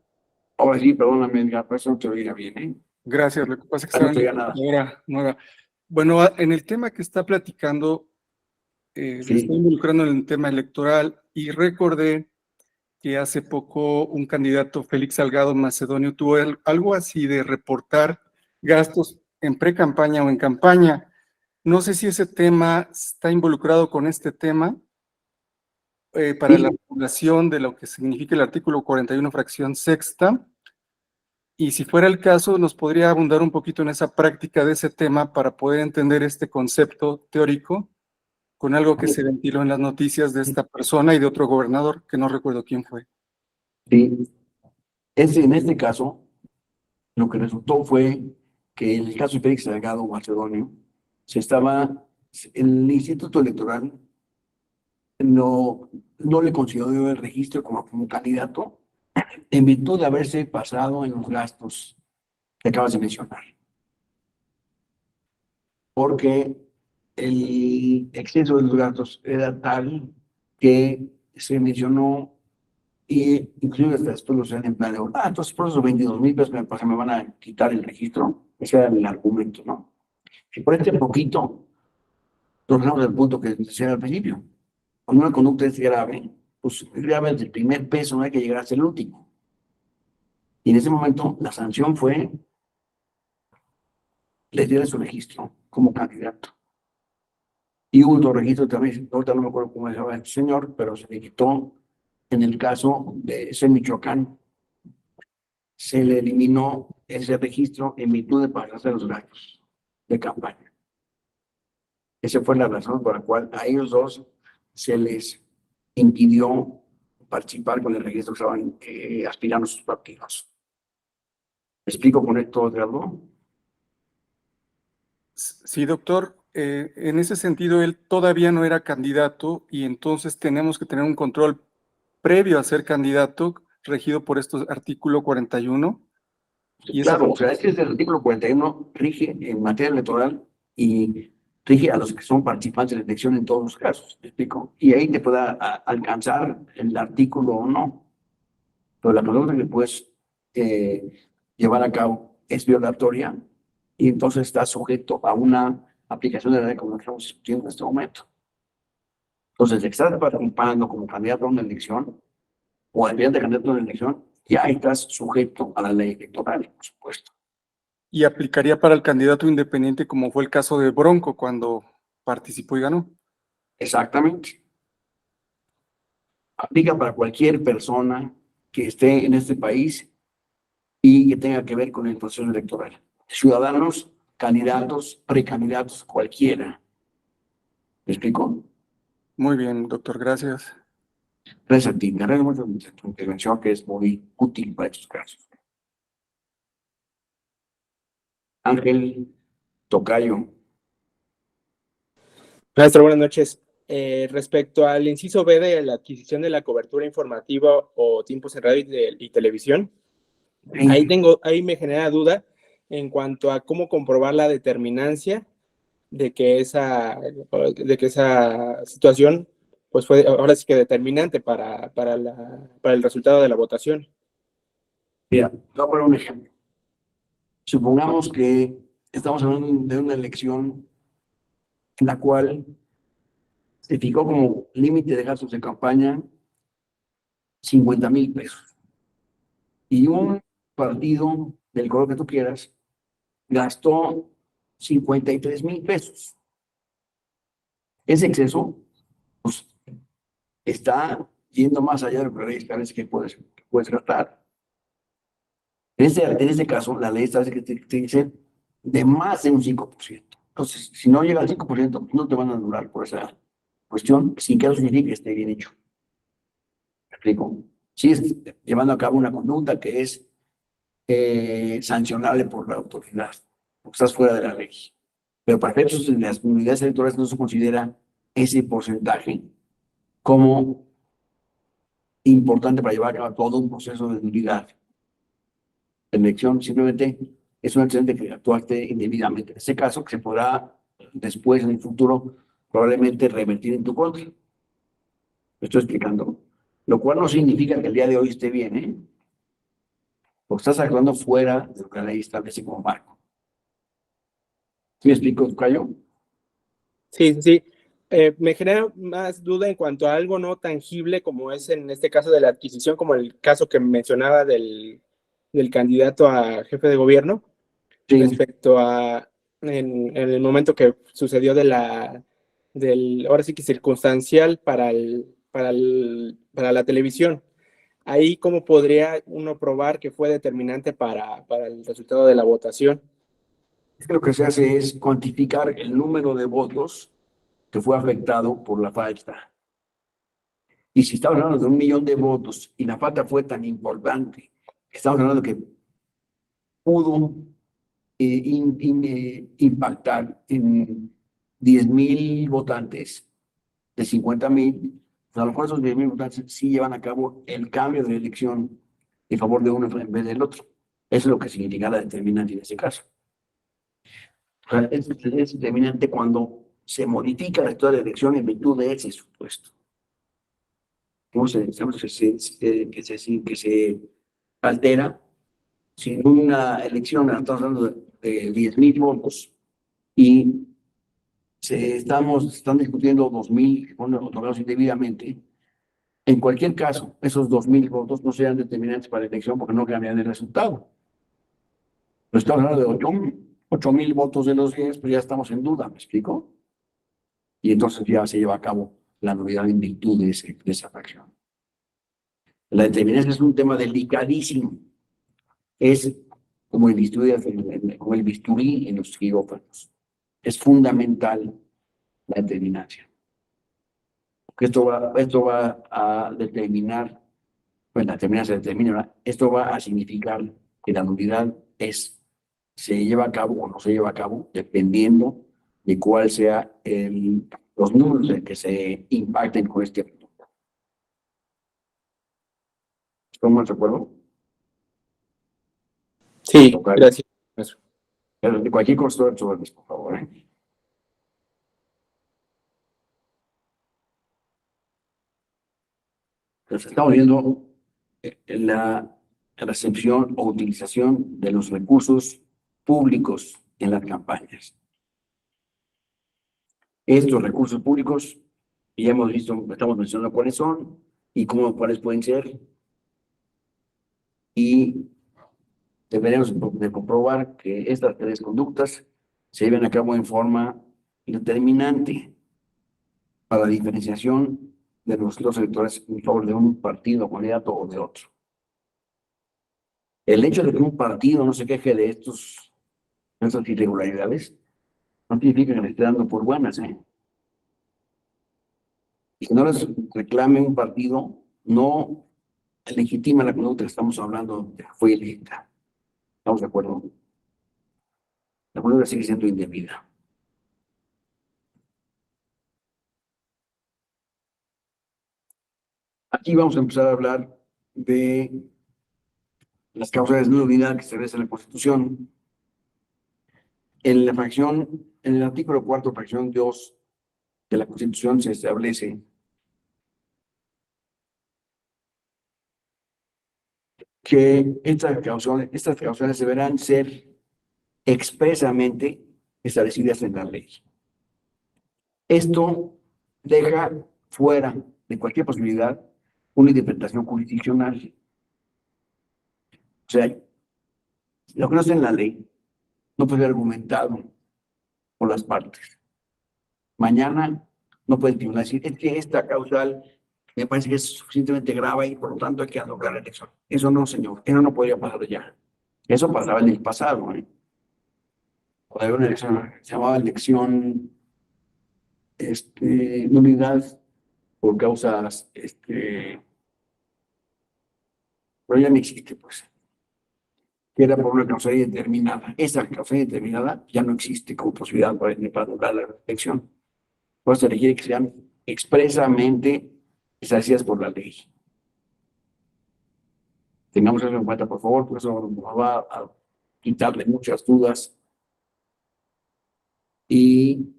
Ahora sí, perdóname, Edgar, pero eso no te oiga bien, ¿eh? Gracias, lo que pasa es que No estaba te en oiga la nada. computadora nueva. Bueno, en el tema que está platicando, Sí. se está involucrando en el tema electoral y recordé que hace poco un candidato, Félix Salgado Macedonio, tuvo algo así de reportar gastos en pre-campaña o en campaña. No sé si ese tema está involucrado con este tema para Sí. la regulación de lo que significa el artículo 41, fracción sexta. Y si fuera el caso, nos podría abundar un poquito en esa práctica de ese tema para poder entender este concepto teórico con algo que se ventiló en las noticias de esta persona y de otro gobernador, que no recuerdo quién fue. Sí. En este caso, lo que resultó fue que en el caso de Félix Salgado Macedonio, el Instituto Electoral no le consideró el registro como candidato en virtud de haberse pasado en los gastos que acabas de mencionar. Porque el exceso de los gastos era tal que se mencionó, y inclusive hasta después lo sean en plan de, entonces por esos 22,000 pesos me van a quitar el registro. Ese era el argumento, ¿no? Y por este poquito, nos vamos al punto que decía al principio. Cuando una conducta es grave, pues es grave desde el primer peso, no hay que llegar hasta el último. Y en ese momento la sanción fue, le dieron su registro como candidato. Y hubo otro registro también, ahorita no me acuerdo cómo se llama el señor, pero se le quitó en el caso de ese Michoacán. Se le eliminó ese registro en virtud de pasarse los gastos de campaña. Esa fue la razón por la cual a ellos dos se les impidió participar con el registro que estaban aspirando a sus partidos. ¿Me explico con esto, Edgardo? Sí, doctor. En ese sentido, él todavía no era candidato y entonces tenemos que tener un control previo a ser candidato regido por estos artículo 41. Y claro, o sea, es que el artículo 41 rige en materia electoral y rige a los que son participantes de la elección en todos los casos, ¿me explico? Y ahí te pueda alcanzar el artículo o no. Pero la conducta que puedes llevar a cabo es violatoria y entonces está sujeto a una aplicación de la ley como la que estamos discutiendo en este momento. Entonces, si estás participando como candidato a una elección o aspirante a candidato a una elección, ya estás sujeto a la ley electoral, por supuesto. Y aplicaría para el candidato independiente, como fue el caso de Bronco cuando participó y ganó. Exactamente. Aplica para cualquier persona que esté en este país y que tenga que ver con el proceso electoral. Ciudadanos, candidatos, precandidatos, cualquiera. ¿Me explico? Muy bien, doctor, gracias. Gracias a ti. Me agrada mucho tu intervención, que es muy útil para estos casos. Ángel Tocayo. Maestro, buenas noches. Respecto al inciso B de la adquisición de la cobertura informativa o tiempos en radio y televisión, ahí me genera duda en cuanto a cómo comprobar la determinancia de que esa situación pues fue ahora sí que determinante para el resultado de la votación. Mira, voy a poner un ejemplo. Supongamos que estamos hablando de una elección en la cual se fijó como límite de gastos de campaña 50,000 pesos. Y un partido del color que tú quieras gastó 53,000 pesos. Ese exceso pues, está yendo más allá de lo que la ley establece que puedes gastar. En este caso, la ley establece que te dice de más de un 5%. Entonces, si no llega al 5%, no te van a anular por esa cuestión, sin que eso signifique que esté bien hecho. ¿Me explico? Sí, es llevando a cabo una conducta que es sancionable por la autoridad, porque estás fuera de la ley. Pero para efectos de las comunidades electorales no se considera ese porcentaje como importante para llevar a cabo todo un proceso de nulidad. La elección simplemente es un antecedente que actuaste indebidamente. En ese caso, que se podrá después, en el futuro, probablemente revertir en tu contra. Lo estoy explicando. Lo cual no significa que el día de hoy esté bien, ¿eh? Porque estás actuando fuera de lo que la ley establece como marco. ¿Sí me explico, Cayo? Sí. Me genera más duda en cuanto a algo no tangible, como es en este caso de la adquisición, como el caso que mencionaba del candidato a jefe de gobierno, Sí. respecto a en el momento que sucedió ahora sí que circunstancial para la televisión. Ahí, ¿cómo podría uno probar que fue determinante para el resultado de la votación? Es que lo que se hace es cuantificar el número de votos que fue afectado por la falta. Y si estamos hablando de 1,000,000 de votos y la falta fue tan importante, estamos hablando de que pudo impactar en 10,000 votantes de 50,000, pues a lo mejor esos 10,000 votantes sí llevan a cabo el cambio de la elección en favor de uno en vez del otro. Eso es lo que significa la determinante en este caso. O sea, es determinante cuando se modifica la historia de la elección en virtud de ese supuesto. Que se altera. Si en una elección estamos hablando de 10,000 votos y están discutiendo 2,000 que fueron otorgados indebidamente, en cualquier caso, esos 2,000 votos no serán determinantes para la elección porque no cambian el resultado. Pero estamos hablando de 8,000 votos de los 10, pues ya estamos en duda, ¿me explico? Y entonces ya se lleva a cabo la nulidad en virtud de esa fracción. La determinancia es un tema delicadísimo. Es como el bisturí en los quirófanos. Es fundamental la determinancia. Porque esto va a determinar, pues la determinancia determina, esto va a significar que la nulidad se lleva a cabo o no se lleva a cabo, dependiendo de cuál sea los números en que se impacten con este punto. ¿Estamos de acuerdo? Sí, gracias. Pero de cualquier cosa, por favor. Nos estamos viendo la recepción o utilización de los recursos públicos en las campañas. Estos recursos públicos, ya hemos visto, estamos mencionando cuáles son y cuáles pueden ser. Y deberemos de comprobar que estas tres conductas se lleven a cabo en forma determinante para la diferenciación de los electores en favor de un partido, candidato o de otro. El hecho de que un partido no se queje de estas irregularidades no significa que le esté dando por buenas, ¿eh? Y que no les reclame un partido, no legitima la conducta que estamos hablando de que fue ilícita. ¿Estamos de acuerdo? La conducta sigue siendo indebida. Aquí vamos a empezar a hablar de las causas de nulidad que se establece en la Constitución. En el artículo 4, fracción 2 de la Constitución se establece que estas causales deberán ser expresamente establecidas en la ley. Esto deja fuera de cualquier posibilidad una interpretación jurisdiccional. O sea, lo que no está en la ley no puede ser argumentado por las partes. Mañana no puede el tribunal decir, es que esta causal me parece que es suficientemente grave y por lo tanto hay que anular la elección. Eso no, señor, eso no podría pasar ya. Eso pasaba en el pasado, ¿eh? Cuando había una elección, se llamaba elección nulidad por causas, pero ya no existe, pues. Que era por una causa determinada. Esa causa determinada ya no existe como posibilidad para anular la elección. Por eso se requiere que sean expresamente establecidas por la ley. Tengamos eso en cuenta, por favor, porque eso nos va a quitarle muchas dudas y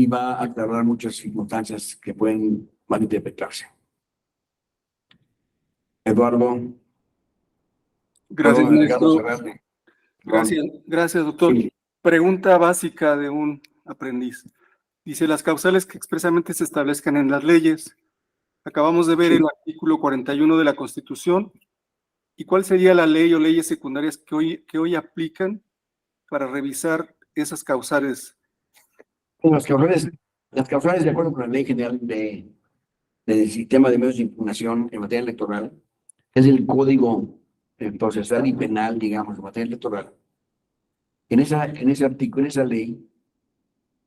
va a aclarar muchas circunstancias que pueden malinterpretarse. Eduardo. Gracias, Perdón, maestro. cerrarle. Gracias, doctor. Sí. Pregunta básica de un aprendiz. Dice, las causales que expresamente se establezcan en las leyes. Acabamos de ver el artículo 41 de la Constitución. ¿Y cuál sería la ley o leyes secundarias que hoy aplican para revisar esas causales? Las causales, de acuerdo con la Ley General del Sistema de Medios de Impugnación en materia electoral, es el Código Procesal y Penal, digamos, en materia electoral. En ese artículo, en esa ley,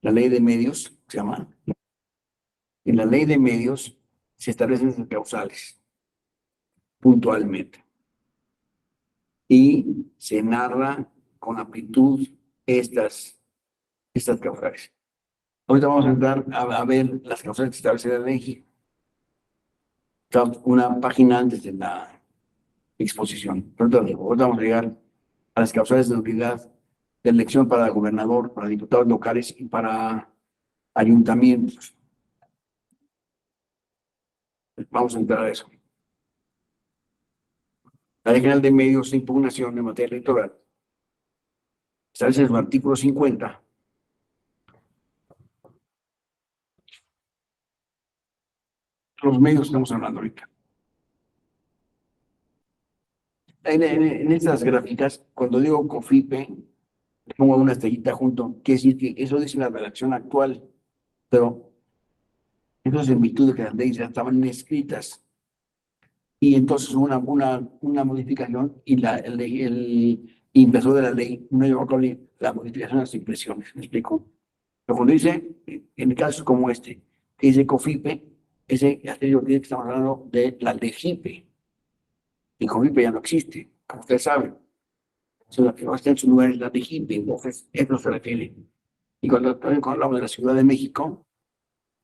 la Ley de Medios, se llama, en la Ley de Medios se establecen esas causales, puntualmente. Y se narra con amplitud estas causales. Ahorita vamos a entrar a ver las causales que establece la ley. Está una página antes de la exposición. Ahorita vamos a llegar a las causales de nulidad de elección para gobernador, para diputados locales y para ayuntamientos. Vamos a entrar a eso. La Ley General de Medios de Impugnación en materia electoral establece en su artículo 50 los medios que estamos hablando ahorita. En estas gráficas, cuando digo COFIPE, pongo una estrellita junto, quiere decir que eso dice la redacción actual, pero entonces en virtud de que las leyes ya estaban escritas y entonces una modificación y el impresor de la ley no llevó a cabo la modificación de las impresiones. ¿Me explico? Pero cuando dice, en casos como este, que dice COFIPE, ese que estamos hablando de la LEGIPE. Y COFIPE ya no existe, como ustedes saben. Entonces, la que no está en su lugar es la LEGIPE, entonces eso se refiere. Y cuando hablamos de la Ciudad de México,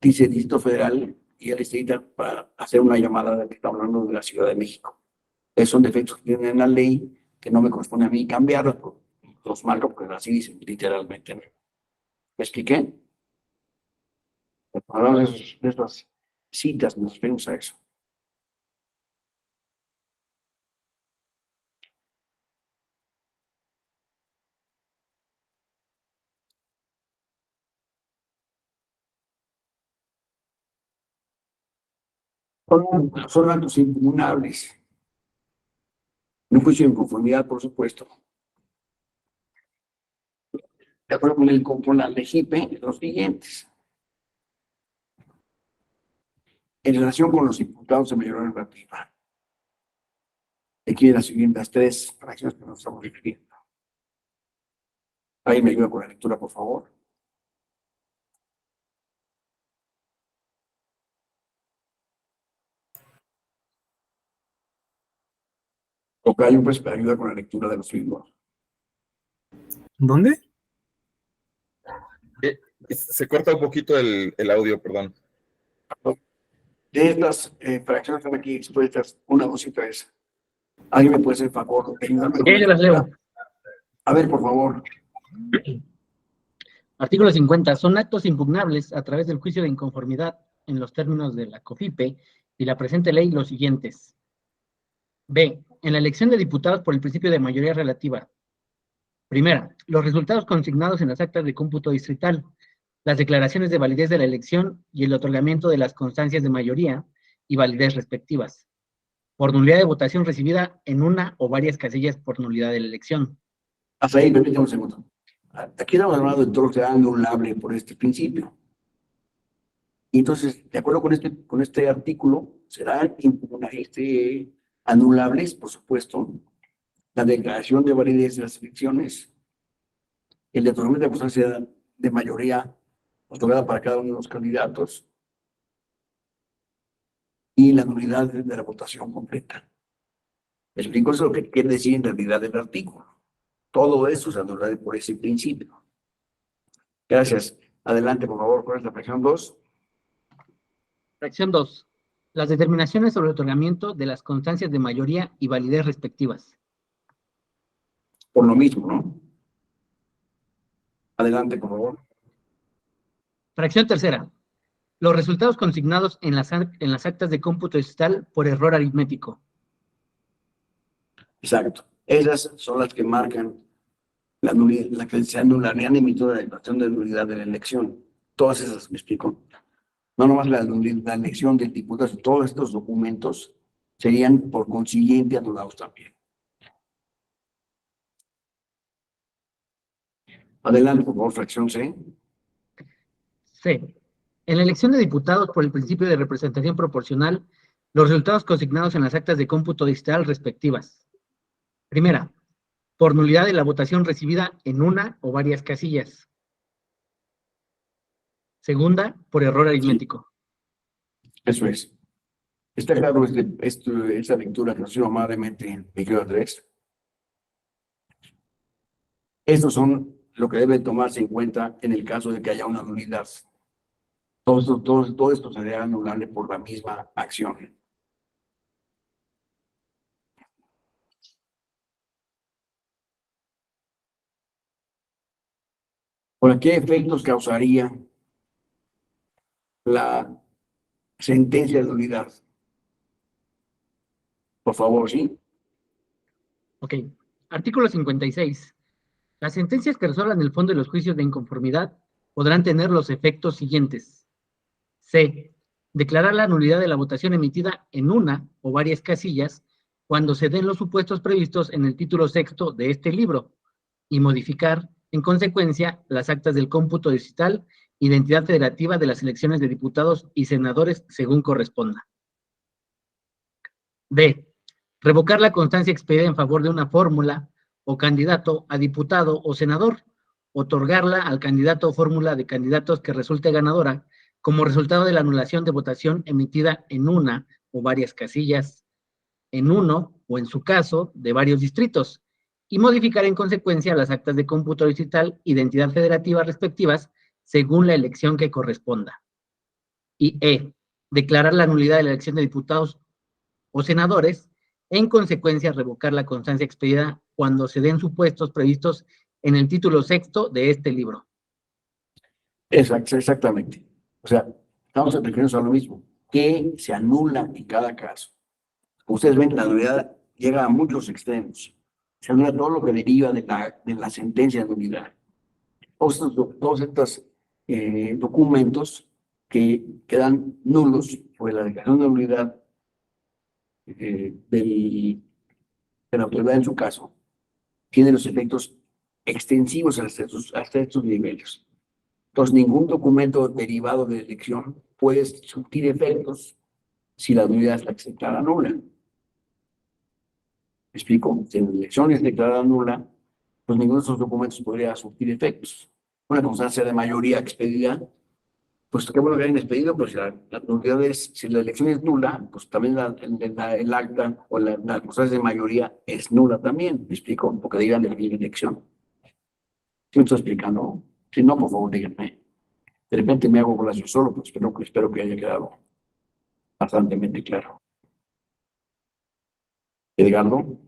dice Distrito Federal y el Distrito para hacer una llamada de que está hablando de la Ciudad de México. Esos son defectos que tienen en la ley que no me corresponde a mí cambiarlos, los marco porque así dicen literalmente. ¿Me expliqué? Hablamos de estos citas nos referimos a eso. Son actos impugnables. Un juicio de inconformidad, por supuesto. De acuerdo con la LEGIPE, los siguientes. En relación con los imputados de mayoría relativa. Aquí las siguientes tres fracciones que nos estamos refiriendo. Ahí me ayuda con la lectura, por favor. Tocayo, pues, me ayuda con la lectura de los mismos. ¿Dónde? Se corta un poquito el audio, perdón. De estas fracciones que están aquí expuestas, 1, 2 y 3. ¿Alguien me puede hacer el favor de ayudarme? Yo las leo. A ver, por favor. Artículo 50. Son actos impugnables a través del juicio de inconformidad en los términos de la COFIPE y la presente ley los siguientes. B. En la elección de diputados por el principio de mayoría relativa. Primera, los resultados consignados en las actas de cómputo distrital, las declaraciones de validez de la elección y el otorgamiento de las constancias de mayoría y validez respectivas, por nulidad de votación recibida en una o varias casillas por nulidad de la elección. Hasta ahí, permítame un segundo. Aquí estamos hablando de todo lo que será anulable por este principio. Y entonces, de acuerdo con este artículo, serán anulables, por supuesto, la declaración de validez de las elecciones, el otorgamiento de constancia de mayoría otorgada para cada uno de los candidatos y la nulidad de la votación completa. Explico eso lo que quiere decir en realidad el artículo. Todo eso se anula por ese principio. Gracias. Adelante, por favor, con esta fracción 2. Fracción 2. Las determinaciones sobre el otorgamiento de las constancias de mayoría y validez respectivas. Por lo mismo, ¿no? Adelante, por favor. Fracción 3. Los resultados consignados en las actas de cómputo distrital por error aritmético. Exacto. Esas son las que marcan la nulidad, la que se anularían emitiendo la declaración de nulidad de la elección. Todas esas, ¿me explico? No nomás la elección del diputado, todos estos documentos serían por consiguiente anulados también. Adelante, por favor, fracción C. C. En la elección de diputados por el principio de representación proporcional, los resultados consignados en las actas de cómputo distrital respectivas. Primera, por nulidad de la votación recibida en una o varias casillas. Segunda, por error aritmético. Eso es. ¿Está claro esta lectura que nos hizo amablemente Miguel Andrés? Estos son lo que debe tomarse en cuenta en el caso de que haya una nulidad. Todo esto sería anulable por la misma acción. ¿Por qué efectos causaría la sentencia de nulidad? Por favor, ¿sí? Ok. Artículo 56. Las sentencias que resuelvan el fondo de los juicios de inconformidad podrán tener los efectos siguientes. C. Declarar la nulidad de la votación emitida en una o varias casillas cuando se den los supuestos previstos en el título sexto de este libro y modificar, en consecuencia, las actas del cómputo distrital y de entidad federativa de las elecciones de diputados y senadores según corresponda. D. Revocar la constancia expedida en favor de una fórmula o candidato a diputado o senador, otorgarla al candidato o fórmula de candidatos que resulte ganadora como resultado de la anulación de votación emitida en una o varias casillas, en uno o en su caso de varios distritos, y modificar en consecuencia las actas de cómputo distrital y de entidad federativa respectivas según la elección que corresponda. Y E. Declarar la nulidad de la elección de diputados o senadores, en consecuencia revocar la constancia expedida cuando se den supuestos previstos en el título sexto de este libro. Exactamente. O sea, estamos refiriéndonos a lo mismo. que se anula en cada caso. Como ustedes ven, la nulidad llega a muchos extremos. Se anula todo lo que deriva de la sentencia de nulidad. Todos estos documentos que quedan nulos por la declaración de nulidad de la autoridad en su caso, tienen los efectos extensivos hasta estos niveles. Entonces, ningún documento derivado de elección puede surtir efectos si la nulidad está declarada nula. ¿Me explico? Si la elección es declarada nula, pues ninguno de esos documentos podría surtir efectos. Una constancia de mayoría expedida, pues qué bueno que hayan expedido, pues la nulidad es, si la elección es nula, pues también el acta o la constancia de mayoría es nula también. ¿Me explico? Porque digan de la elección. ¿Sí me estoy explicando? Si no, por favor, díganme. De repente me hago bolas yo solo, pues espero que haya quedado bastante claro. Edgardo.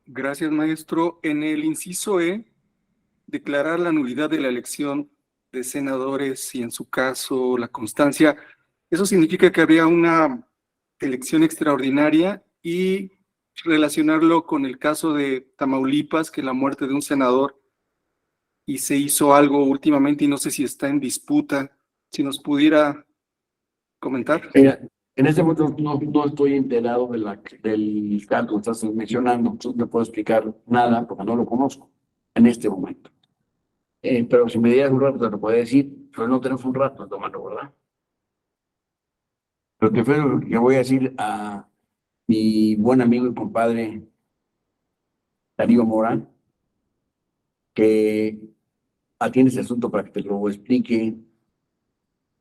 Gracias, maestro. En el inciso E, declarar la nulidad de la elección de senadores y en su caso la constancia, eso significa que había una elección extraordinaria y relacionarlo con el caso de Tamaulipas, que la muerte de un senador y se hizo algo últimamente y no sé si está en disputa, si nos pudiera comentar. Mira, en este momento no estoy enterado del caso que estás mencionando, entonces no puedo explicar nada porque no lo conozco en este momento. Pero si me dieras un rato te lo puedo decir, pero no tenemos un rato, tomarlo, ¿verdad? Pero que voy a decir a mi buen amigo y compadre Darío Morán, que atiende ese asunto para que te lo explique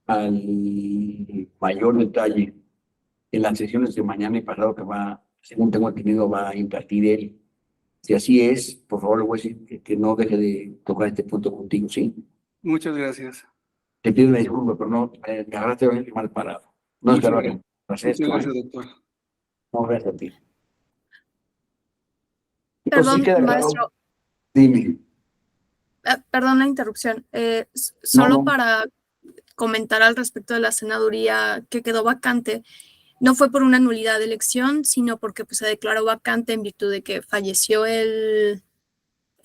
al mayor detalle en las sesiones de mañana y pasado que según tengo entendido, va a impartir él. Si así es, por favor, le voy a decir que no deje de tocar este punto contigo, ¿sí? Muchas gracias. Te pido una disculpa, pero no, me agarraste mal parado. No es Muchas que gracias, doctor. No, gracias a ti. Perdón, Claro. maestro. Dime. Perdón la interrupción. Solo No. para comentar al respecto de la senaduría que quedó vacante, no fue por una nulidad de elección, sino porque pues, se declaró vacante en virtud de que falleció el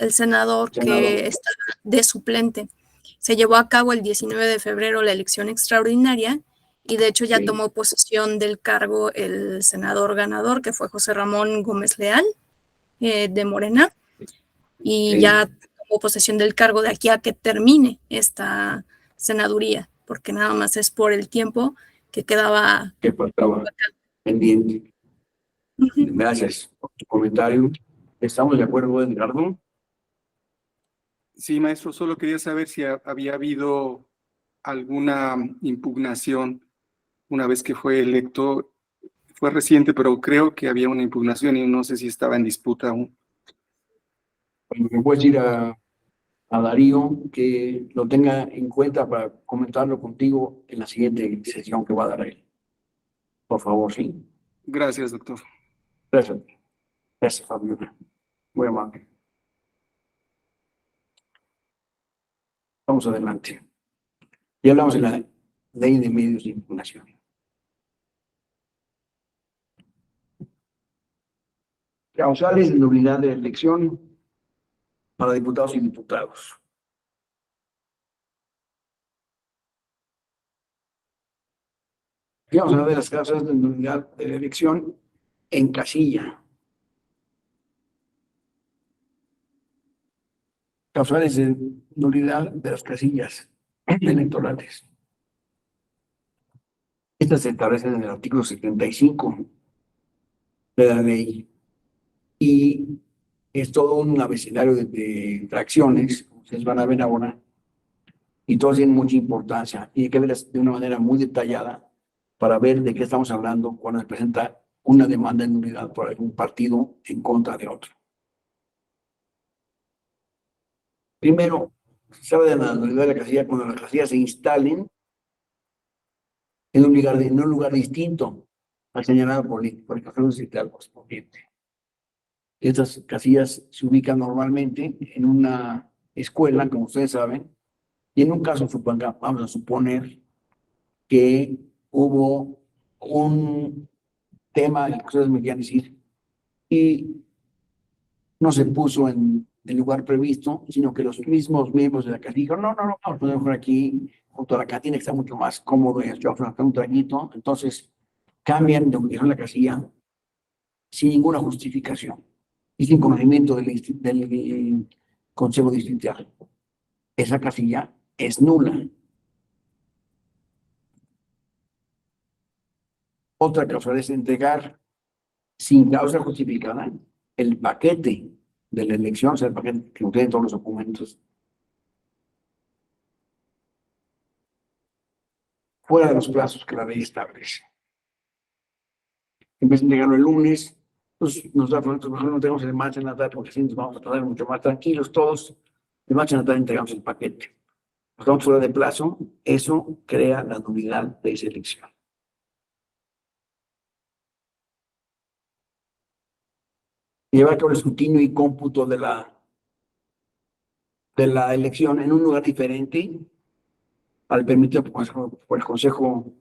senador que está de suplente. Se llevó a cabo el 19 de febrero la elección extraordinaria y de hecho ya tomó posesión del cargo el senador ganador, que fue José Ramón Gómez Leal, de Morena, y ya tomó posesión del cargo de aquí a que termine esta senaduría, porque nada más es por el tiempo que quedaba pendiente. Gracias por tu comentario. ¿Estamos de acuerdo, Edgardo? Sí, maestro, solo quería saber si había habido alguna impugnación una vez que fue electo. Fue reciente, pero creo que había una impugnación y no sé si estaba en disputa aún. Bueno, me puedes decir a Darío que lo tenga en cuenta para comentarlo contigo en la siguiente sesión que va a dar él. Por favor, sí. Gracias, doctor. Gracias. Gracias, Fabiola. Muy amable. Vamos adelante. Ya hablamos de la ley de medios de impugnación. Causales de nulidad de elección para diputados y diputados. Vamos a hablar de las causas de nulidad de la elección en casilla. Causales de nulidad de las casillas electorales. Estas se establecen en el artículo 75 de la ley y es todo un abecedario de infracciones, como ustedes van a ver ahora, y todas tienen mucha importancia y hay que verlas de una manera muy detallada para ver de qué estamos hablando cuando se presenta una demanda de nulidad por algún partido en contra de otro. Primero, se habla de la nulidad de la casilla cuando las casillas se instalen en un lugar distinto al señalado por el cajero distrital correspondiente. Estas casillas se ubican normalmente en una escuela, como ustedes saben, y en un caso, vamos a suponer que hubo un tema, el que ustedes me quieran decir, y no se puso en el lugar previsto, sino que los mismos miembros de la casilla dijeron, no, vamos a poner mejor aquí, junto a la cantina, que está mucho más cómodo, y yo un traguito. Entonces, cambian de ubicación la casilla sin ninguna justificación y sin conocimiento del Consejo Distrital. Esa casilla es nula. Otra causa es entregar sin causa justificada el paquete de la elección, o sea, el paquete que contiene todos los documentos, fuera de los plazos que la ley establece. En vez de entregarlo el lunes, pues nos da pronto, mejor no tenemos el marcha en la tarde, porque así nos vamos a pasar mucho más tranquilos todos. El marcha en la tarde entregamos el paquete. Estamos fuera de plazo, eso crea la nulidad de esa elección. Llevar a cabo el escrutinio y cómputo de la elección en un lugar diferente al permitido por el consejo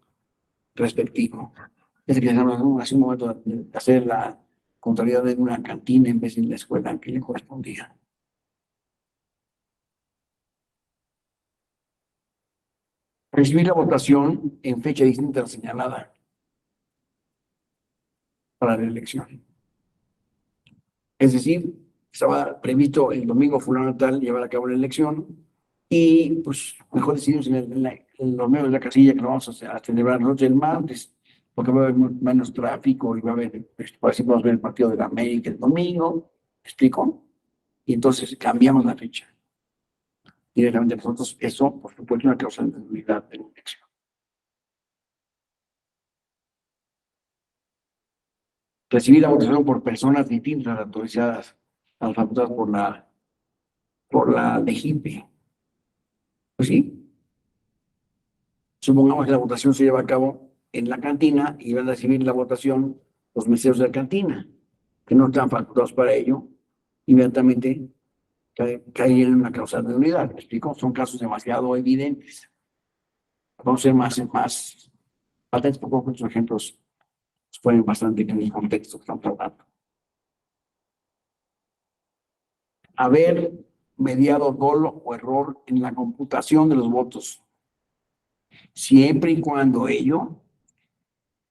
respectivo. Es que hace un momento de hacer la contabilidad en una cantina en vez de en la escuela que le correspondía. Recibir la votación en fecha distinta a la señalada para la elección. Es decir, estaba previsto el domingo fulano tal llevar a cabo la elección y pues mejor decidimos en los medios de la casilla que lo vamos a celebrar nosotros el martes, porque va a haber menos tráfico y va a haber, por así podemos ver el partido de la América el domingo, ¿me explico? Y entonces cambiamos la fecha. Directamente nosotros, eso por supuesto es una causa de nulidad de la elección. Recibir la votación por personas distintas autorizadas a las facultades por la DGIPE. Pues sí. Supongamos que la votación se lleva a cabo en la cantina y van a recibir la votación los meseros de la cantina, que no están facultados para ello, inmediatamente caen en una causa de nulidad. ¿Me explico? Son casos demasiado evidentes. Vamos a ser más patentes, porque muchos ejemplos ponen bastante en el contexto que estamos hablando. Haber mediado dolo o error en la computación de los votos, siempre y cuando ello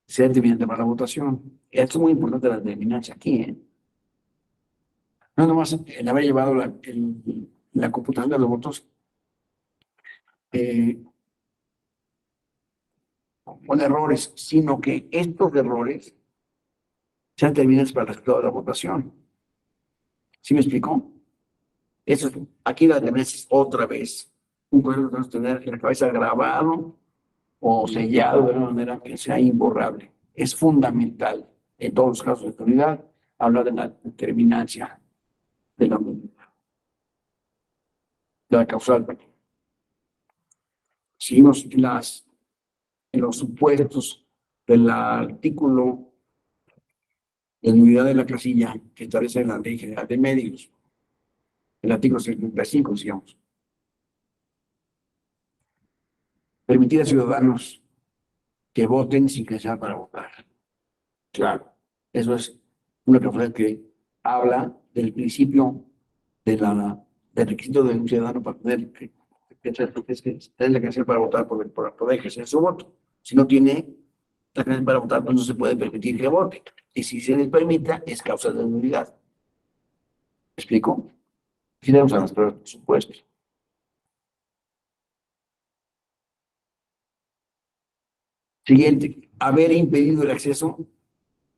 sea determinante para la votación. Esto es muy importante la determinancia aquí, ¿eh? No nomás el haber llevado la computación de los votos con errores, sino que estos errores sean determinantes para el resultado de la votación. ¿Sí me explicó? Eso es, aquí la determinancia es otra vez un proceso que tenemos que tener en la cabeza grabado o sellado de una manera que sea imborrable. Es fundamental en todos los casos de autoridad hablar de la determinancia de la causal. Seguimos en los supuestos del artículo de nulidad de la casilla que establece la Ley General de Medios, el artículo 75, digamos. Permitir a ciudadanos que voten sin que sea para votar. Claro, eso es una causa que habla del principio del requisito de un ciudadano para poder tener la credencial para votar, para poder ejercer su voto. Si no tiene la credencial para votar, pues no se puede permitir que vote. Y si se les permita, es causa de nulidad. ¿Me explico? Aquí tenemos a las pruebas, por supuesto. Siguiente, haber impedido el acceso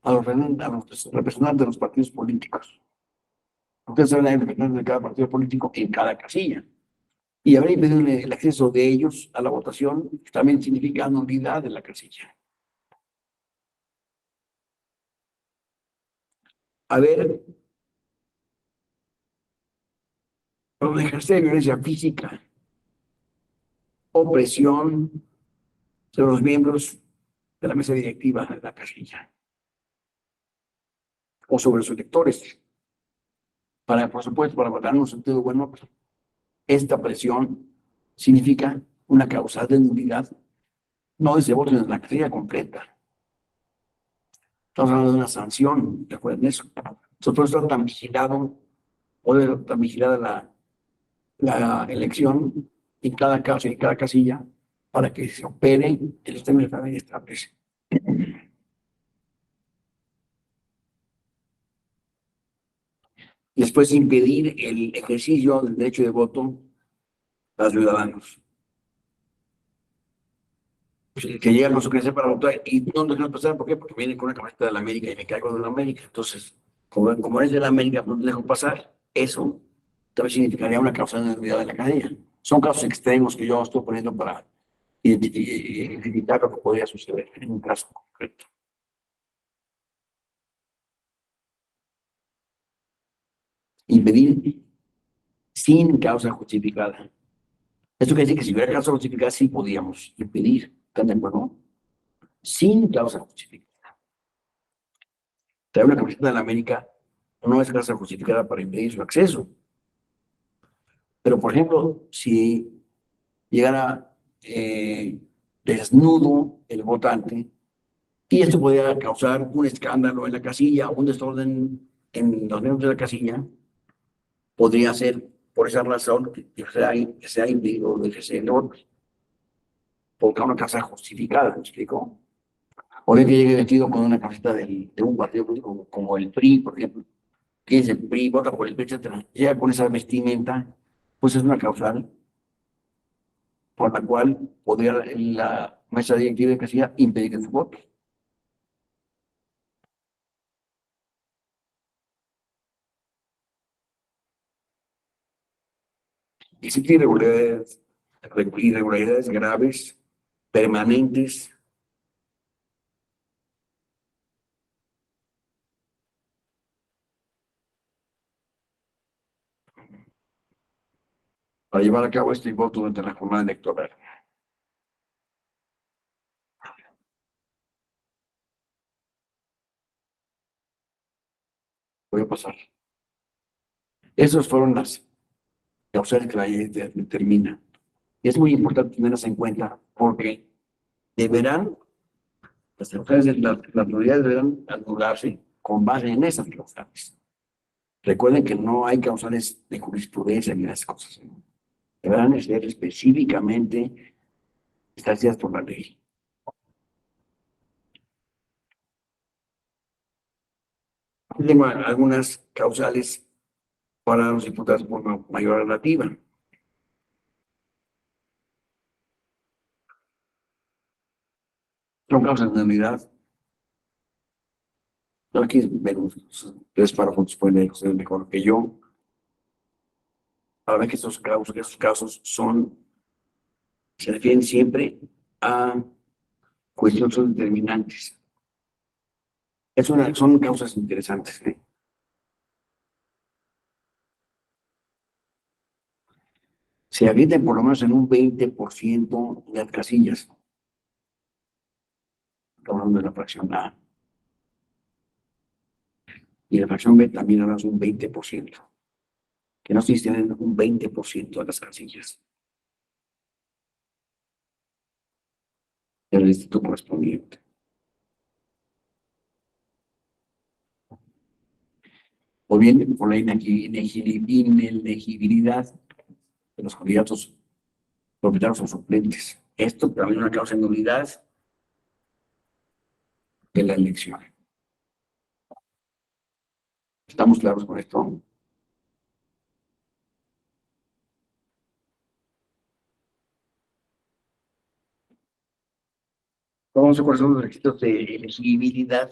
a los representantes de los partidos políticos. Ustedes saben, hay representantes de cada partido político en cada casilla. Y haber impedido el acceso de ellos a la votación también significa nulidad de la casilla. Haber por ejercer violencia física o presión sobre los miembros de la mesa directiva de la casilla o sobre los electores. Por supuesto, para votar en un sentido bueno, esta presión significa una causa de nulidad No dice voto en la casilla completa. Estamos hablando de una sanción, recuerden eso. Entonces, por eso está tan vigilado, puede estar tan vigilada la elección en cada caso y en cada casilla para que se opere el sistema electoral y establece. Y después impedir el ejercicio del derecho de voto a los ciudadanos. Pues, que llegan con su credencial para votar y no nos dejan pasar, ¿por qué? Porque vienen con una camiseta de la América y me caigo de la América. Entonces, como es de la América, no te dejo pasar. Eso también significaría una causa de nulidad de la cadena. Son casos extremos que yo estoy poniendo para identificar lo que podría suceder en un caso concreto. Impedir sin causa justificada. Esto quiere decir que si hubiera causa justificada, sí podíamos impedir. ¿Están de acuerdo? Sin causa justificada. Traer una camiseta de la América no es causa justificada para impedir su acceso. Pero, por ejemplo, si llegara desnudo el votante, y esto podría causar un escándalo en la casilla, un desorden en los miembros de la casilla, podría ser por esa razón que sea impedido de ejercer el voto. Porque una causa justificada, ¿me explico? O bien que llegue vestido con una camiseta de un partido político como el PRI, por ejemplo, que es el PRI, vota por el PRI, etc. Llega con esa vestimenta, pues es una causal por la cual podría la mesa directiva de casilla impedir su voto. Existen irregularidades graves, permanentes, para llevar a cabo este voto durante la jornada electoral. Voy a pasar. Esas fueron las causales que la ley determina. Y es muy importante tenerlas en cuenta porque deberán, las autoridades deberán anularse con base en esas causales. Recuerden que no hay causales de jurisprudencia ni esas cosas. Deberán ser específicamente establecidas por la ley. Tengo algunas causales para los diputados por mayor relativa. Son causas de nulidad. Aquí ven tres párrafos pueden leer ustedes mejor que yo. Para ver que esos casos se refieren siempre a cuestiones determinantes. Son causas interesantes. Se habilitan por lo menos en un 20% de las casillas. Estamos hablando de la fracción A. Y la fracción B también hablamos de un 20%. Que no se tienen un 20% de las casillas del distrito correspondiente. O bien por la inelegibilidad de los candidatos propietarios o suplentes. Esto también es una causa de nulidad de la elección. ¿Estamos claros con esto? Vamos a ver cuáles son los requisitos de elegibilidad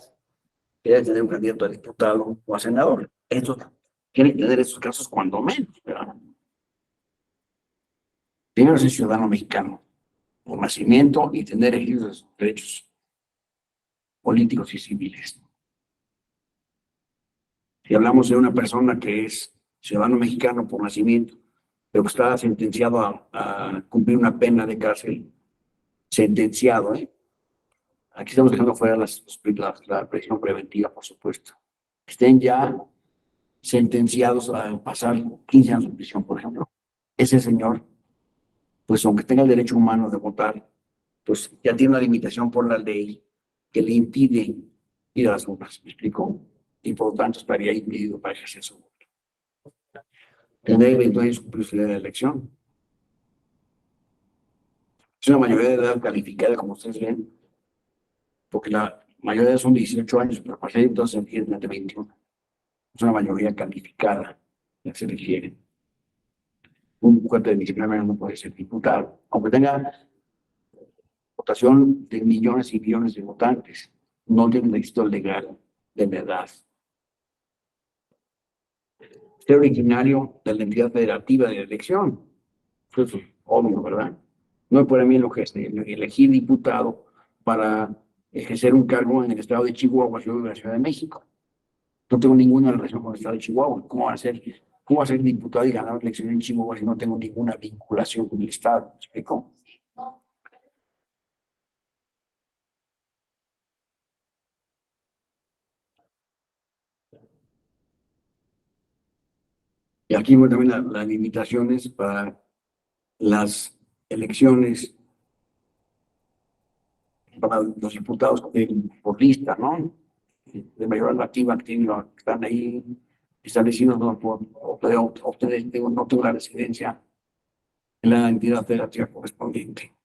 que debe tener un candidato a diputado o a senador. Estos tienen que tener esos casos cuando menos, ¿verdad? Primero, ser ciudadano mexicano por nacimiento y tener ejercidos derechos políticos y civiles. Si hablamos de una persona que es ciudadano mexicano por nacimiento, pero que está sentenciado a cumplir una pena de cárcel, sentenciado, Aquí estamos dejando fuera la prisión preventiva, por supuesto. Estén ya sentenciados a pasar 15 años en prisión, por ejemplo. Ese señor, pues aunque tenga el derecho humano de votar, pues ya tiene una limitación por la ley que le impide ir a las urnas, ¿me explico? Y por lo tanto estaría impedido para ejercer su voto. Tendría entonces cumplirse la elección. Es una mayoría de edad calificada, como ustedes ven, porque la mayoría son 18 años, pero para ser entonces evidentemente 21. Es una mayoría calificada la que se requiere. Un cuarto de disciplina no puede ser diputado, aunque tenga votación de millones y millones de votantes, no tiene un requisito legal de la edad. Ser originario de la entidad federativa de la elección. Eso es obvio, ¿verdad? No es por mí lo que es elegir diputado para ejercer un cargo en el estado de Chihuahua, yo vivo en la Ciudad de México. No tengo ninguna relación con el estado de Chihuahua. ¿Cómo va a ser diputado y ganar elecciones en Chihuahua si no tengo ninguna vinculación con el estado? ¿Me explico? Y aquí voy también las limitaciones para las elecciones para los diputados por lista, ¿no? De mayor relativa que están ahí establecidos no por obtener, no tengo la residencia en la entidad federativa correspondiente.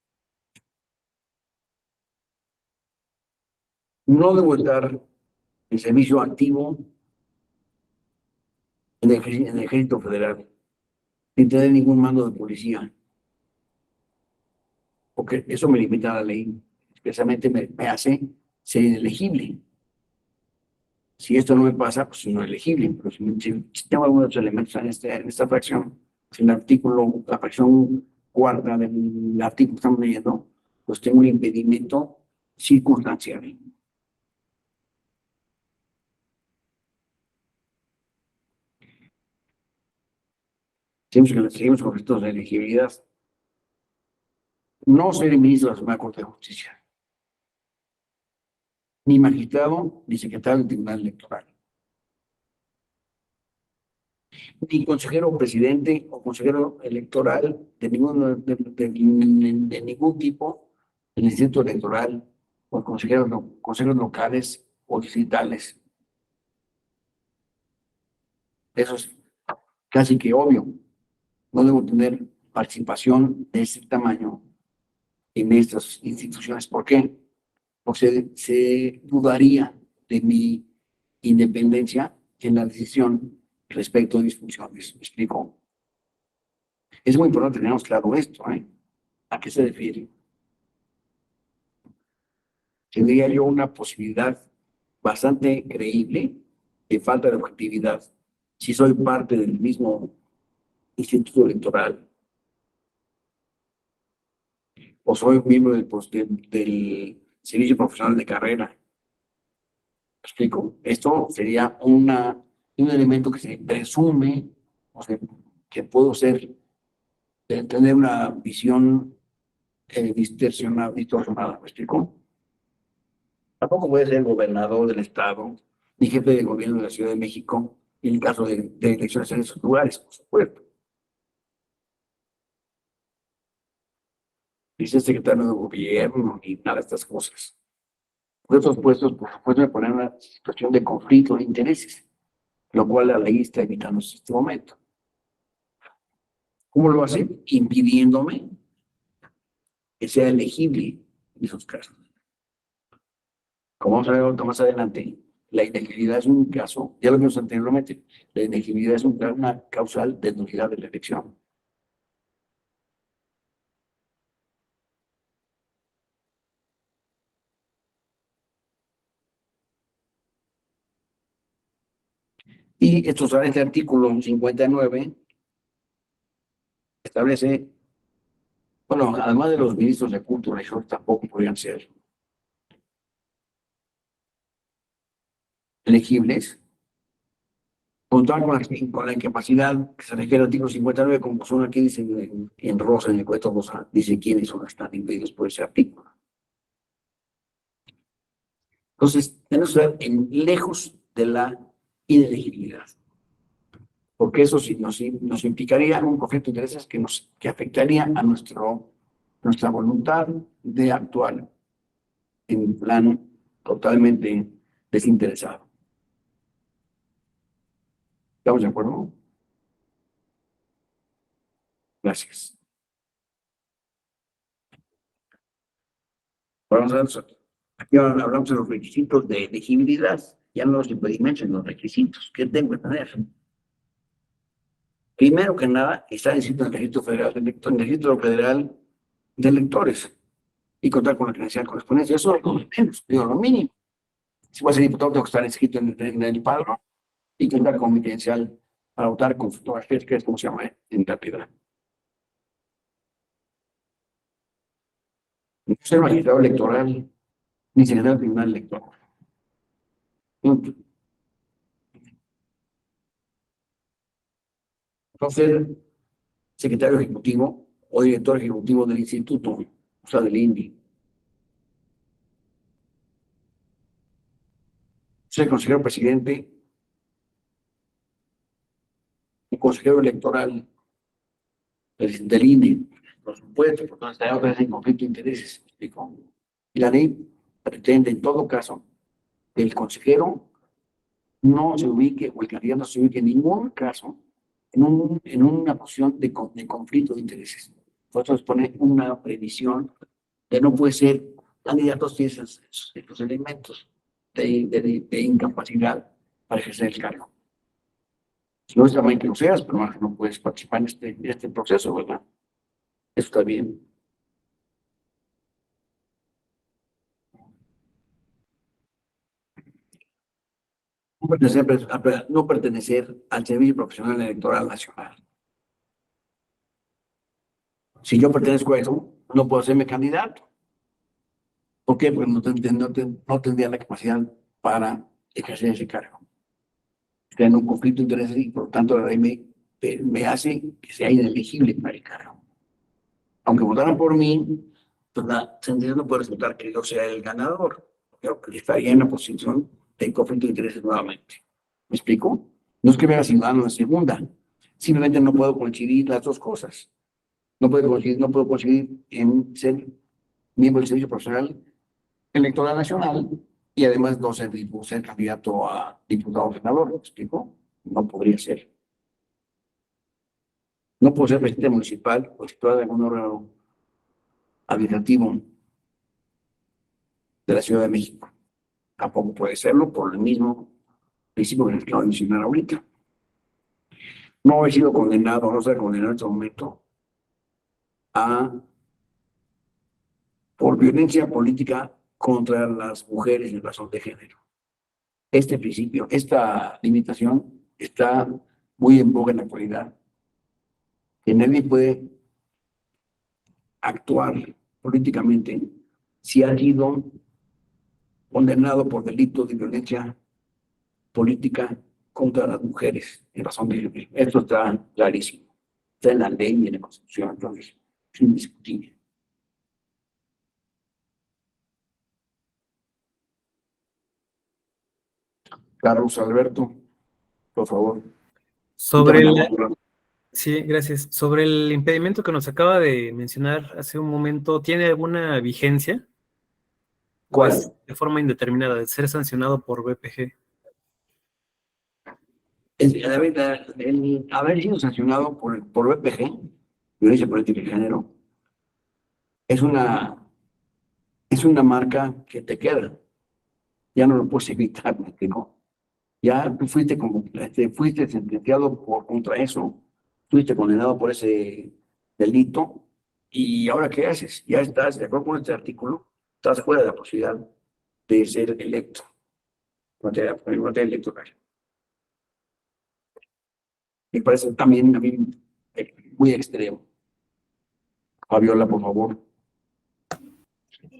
No debo estar en servicio activo en el Ejército Federal, sin tener ningún mando de policía, porque eso me limita a la ley, especialmente me hace ser inelegible. Si esto no me pasa, pues no es elegible, pero si tengo algunos elementos en esta fracción, en el artículo, la fracción cuarta del artículo que estamos leyendo, pues tengo un impedimento circunstancial. Seguimos con estos de elegibilidad. No ser ministro de la Suprema Corte de Justicia, ni magistrado, ni secretario del Tribunal Electoral, ni consejero presidente o consejero electoral de ningún tipo del Instituto Electoral, o consejeros locales o distritales. Eso es casi que obvio. No debo tener participación de ese tamaño en estas instituciones. ¿Por qué? Porque se dudaría de mi independencia en la decisión respecto de mis funciones. ¿Me explico? Es muy importante tener claro esto, ¿eh? ¿A qué se refiere? Tendría yo una posibilidad bastante creíble de falta de objetividad si soy parte del mismo instituto electoral o soy miembro del servicio profesional de carrera. ¿Me explico? Esto sería un elemento que se presume, o sea, que puedo tener una visión distorsionada. ¿Me explico? Tampoco puede ser gobernador del estado ni jefe de gobierno de la Ciudad de México en el caso de elecciones en esos lugares, por supuesto. Dice secretario de gobierno y nada de estas cosas. Por estos puestos, por supuesto, me ponen en una situación de conflicto de intereses, lo cual la ley está evitando en este momento. ¿Cómo lo hace? Impidiéndome que sea elegible en esos casos. Como vamos a ver más adelante, la inelegibilidad es un caso, ya lo vimos anteriormente, la inelegibilidad es una causal de nulidad de la elección. Y esto sale este artículo 59, establece, bueno, además de los ministros de culto religioso, tampoco podrían ser elegibles, contar con la incapacidad que se refiere al artículo 59, como son aquí, dice en rosa, en el cuento rosa, dice quiénes son están impedidos por ese artículo. Entonces, tenemos que estar lejos de la inelegibilidad, porque eso sí nos implicaría un conflicto de intereses que afectaría a nuestro nuestra voluntad de actuar en un plan totalmente desinteresado. ¿Estamos de acuerdo? Gracias. Aquí ahora hablamos de los requisitos de elegibilidad, ya no los impedimentos, sino los requisitos que tengo que tener. Primero que nada, está inscrito en el Registro Federal de Electores, en el Registro Federal de Electores, y contar con la credencial de correspondencia. Eso es lo menos, digo, lo mínimo. Si voy a ser diputado, tengo que estar inscrito en el padrón y contar con mi credencial para votar con fotografías, que es como se llama en realidad. No ser magistrado electoral, ni secretario del Tribunal Electoral. Punto. No ser secretario ejecutivo o director ejecutivo del instituto, o sea, del INDI. Ser consejero presidente y consejero electoral del INDI, por supuesto, porque estaría otra vez en conflicto de intereses. ¿Me explico? Y la ley pretende, en todo caso, que el consejero no se ubique, o el candidato no se ubique en ningún caso en una posición de conflicto de intereses. Por eso se pone una previsión que no puede ser candidatos tienen esos elementos de incapacidad para ejercer el cargo. Si no es también que lo seas, pero no puedes participar en este proceso, ¿verdad? Eso está bien. No pertenecer al Servicio Profesional Electoral Nacional. Si yo pertenezco a eso, no puedo hacerme candidato. ¿Por qué? Porque no tendría la capacidad para ejercer ese cargo. Estoy en un conflicto de intereses y por lo tanto la ley me hace que sea inelegible para el cargo. Aunque votaran por mí, pues la sentencia no puede resultar que yo sea el ganador. Creo que estaría en una posición de conflicto de intereses nuevamente. ¿Me explico? No es que me haga ciudadano en segunda. Simplemente no puedo coincidir las dos cosas. No puedo coincidir en ser miembro del Servicio Profesional Electoral Nacional y además no ser candidato a diputado o senador. ¿Me explico? No podría ser. No puedo ser presidente municipal o titular de algún órgano administrativo de la Ciudad de México. Tampoco puede serlo por el mismo principio que les acabo de mencionar ahorita. No he sido condenado, no ser condenado en este momento por violencia política contra las mujeres en razón de género. Este principio, esta limitación está muy en boga en la actualidad. Que nadie puede actuar políticamente si ha sido condenado por delito de violencia política contra las mujeres en razón de género. Esto está clarísimo. Está en la ley y en la Constitución, entonces es indiscutible. Carlos Alberto, por favor. Sí, gracias. Sobre el impedimento que nos acaba de mencionar hace un momento, ¿tiene alguna vigencia? ¿Cuál? Pues, de forma indeterminada, de ser sancionado por BPG. El haber sido sancionado por BPG, violencia política de género, es una marca que te queda. Ya no lo puedes evitar, ¿no? Ya tú fuiste sentenciado contra eso, fuiste condenado por ese delito, y ahora ¿qué haces? Ya estás, de acuerdo con este artículo, estás fuera de la posibilidad de ser electo en materia electoral. Me parece también a mí muy extremo. Fabiola, por favor.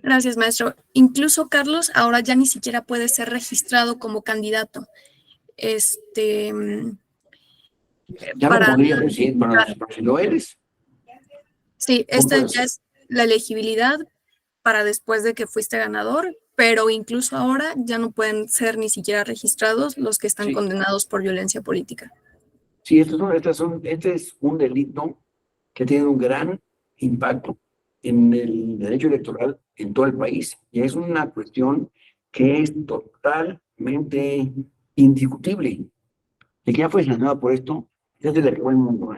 Gracias, maestro. Incluso Carlos ahora ya ni siquiera puede ser registrado como candidato. Ya no podría decir, pero si lo eres. Sí, esta ya es la elegibilidad para después de que fuiste ganador, pero incluso ahora ya no pueden ser ni siquiera registrados los que están condenados por violencia política. Sí, este es un delito que tiene un gran impacto en el derecho electoral en todo el país. Y es una cuestión que es totalmente indiscutible. El que ya fue sancionado por esto, ya se le acabó el mundo.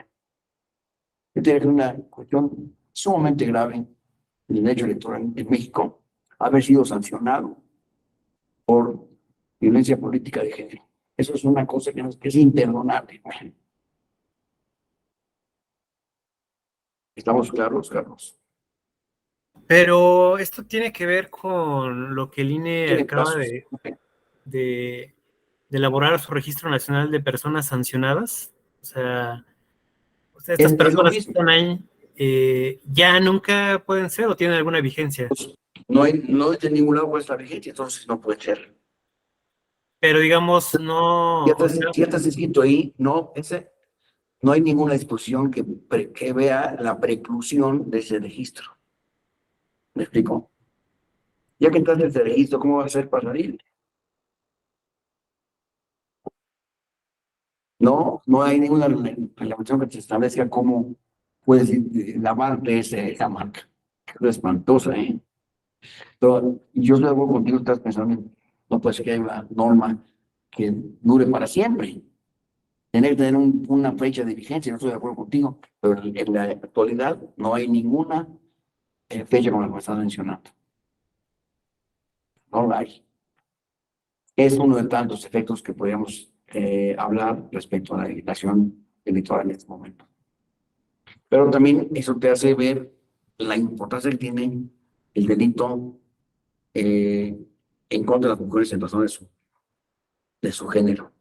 Esta es una cuestión sumamente grave en el derecho electoral en México, haber sido sancionado por violencia política de género. Eso es una cosa que es imperdonable. ¿Estamos claros, Carlos? Pero esto tiene que ver con lo que el INE Tiene acaba pasos. de elaborar su registro nacional de personas sancionadas. O sea, estas Es lo personas que mismo. están ahí ya nunca pueden ser o tienen alguna vigencia. No hay de ningún lado vuestra vigencia, entonces no puede ser. Pero digamos, no. Si ya estás escrito ahí, no, no hay ninguna disposición que vea la preclusión de ese registro. ¿Me explico? Ya que entraste en ese registro, ¿cómo va a ser para salir? No hay ninguna reglamentación que te establezca cómo puedes lavarte esa marca. Es espantosa, ¿eh? Pero yo estoy de acuerdo contigo, estás pensando, no puede ser que haya una norma que dure para siempre. Tener que tener una fecha de vigencia, no estoy de acuerdo contigo, pero en la actualidad no hay ninguna fecha como la que estás mencionando. No la hay. Es uno de tantos efectos que podríamos hablar respecto a la legislación electoral en este momento. Pero también eso te hace ver la importancia que tiene el delito en contra de las mujeres en razón de su género.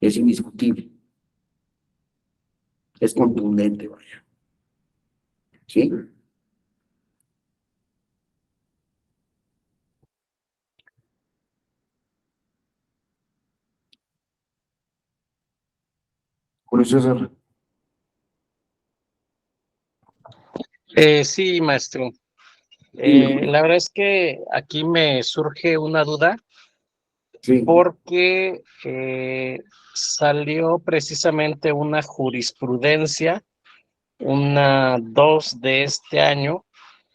Es indiscutible. Es contundente, vaya. ¿Sí? Julio César. Sí, maestro. La verdad es que aquí me surge una duda porque salió precisamente una jurisprudencia, una 2 de este año,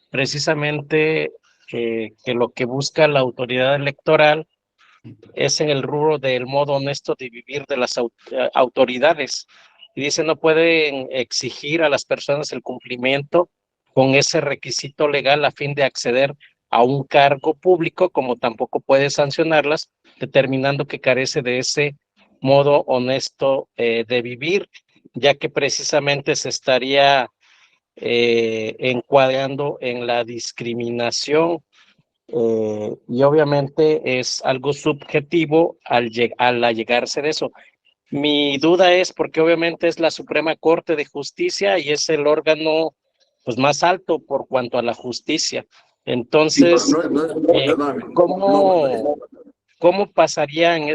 precisamente que lo que busca la autoridad electoral es en el rubro del modo honesto de vivir de las autoridades. Y dice, no pueden exigir a las personas el cumplimiento con ese requisito legal a fin de acceder a un cargo público, como tampoco puede sancionarlas, determinando que carece de ese modo honesto de vivir, ya que precisamente se estaría encuadrando en la discriminación y obviamente es algo subjetivo al allegarse de eso. Mi duda es porque obviamente es la Suprema Corte de Justicia y es el órgano pues más alto por cuanto a la justicia. Entonces, ¿cómo pasaría en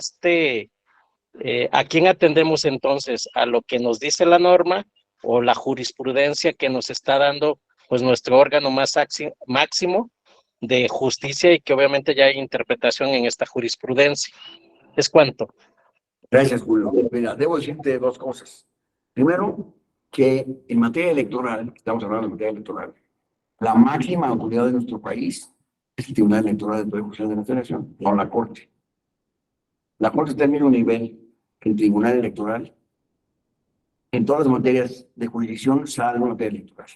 a quién atendemos entonces? ¿A lo que nos dice la norma o la jurisprudencia que nos está dando pues nuestro órgano más máximo de justicia y que obviamente ya hay interpretación en esta jurisprudencia? ¿Es cuánto? Gracias, Julio. Mira, debo decirte dos cosas. Primero, que en materia electoral, estamos hablando de materia electoral, la máxima autoridad de nuestro país es el Tribunal Electoral del Poder Judicial de la Federación, no la Corte. La Corte está al mismo nivel que el Tribunal Electoral en todas las materias de jurisdicción, salvo materia electoral.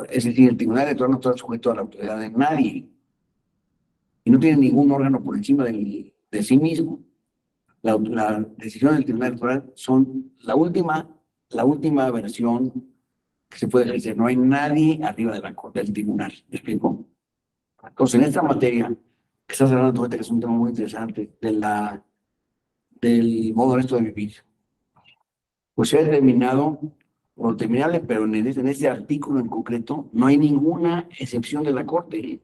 Es decir, el Tribunal Electoral no está sujeto a la autoridad de nadie y no tiene ningún órgano por encima de sí mismo. La decisión del Tribunal Electoral son la última versión que se puede ejercer. No hay nadie arriba de la Corte del Tribunal. ¿Me explico? Entonces, en esta materia que estás hablando ahorita, que es un tema muy interesante, del modo honesto de vivir, pues se ha determinado, o determinable, pero en este artículo en concreto, no hay ninguna excepción de la Corte.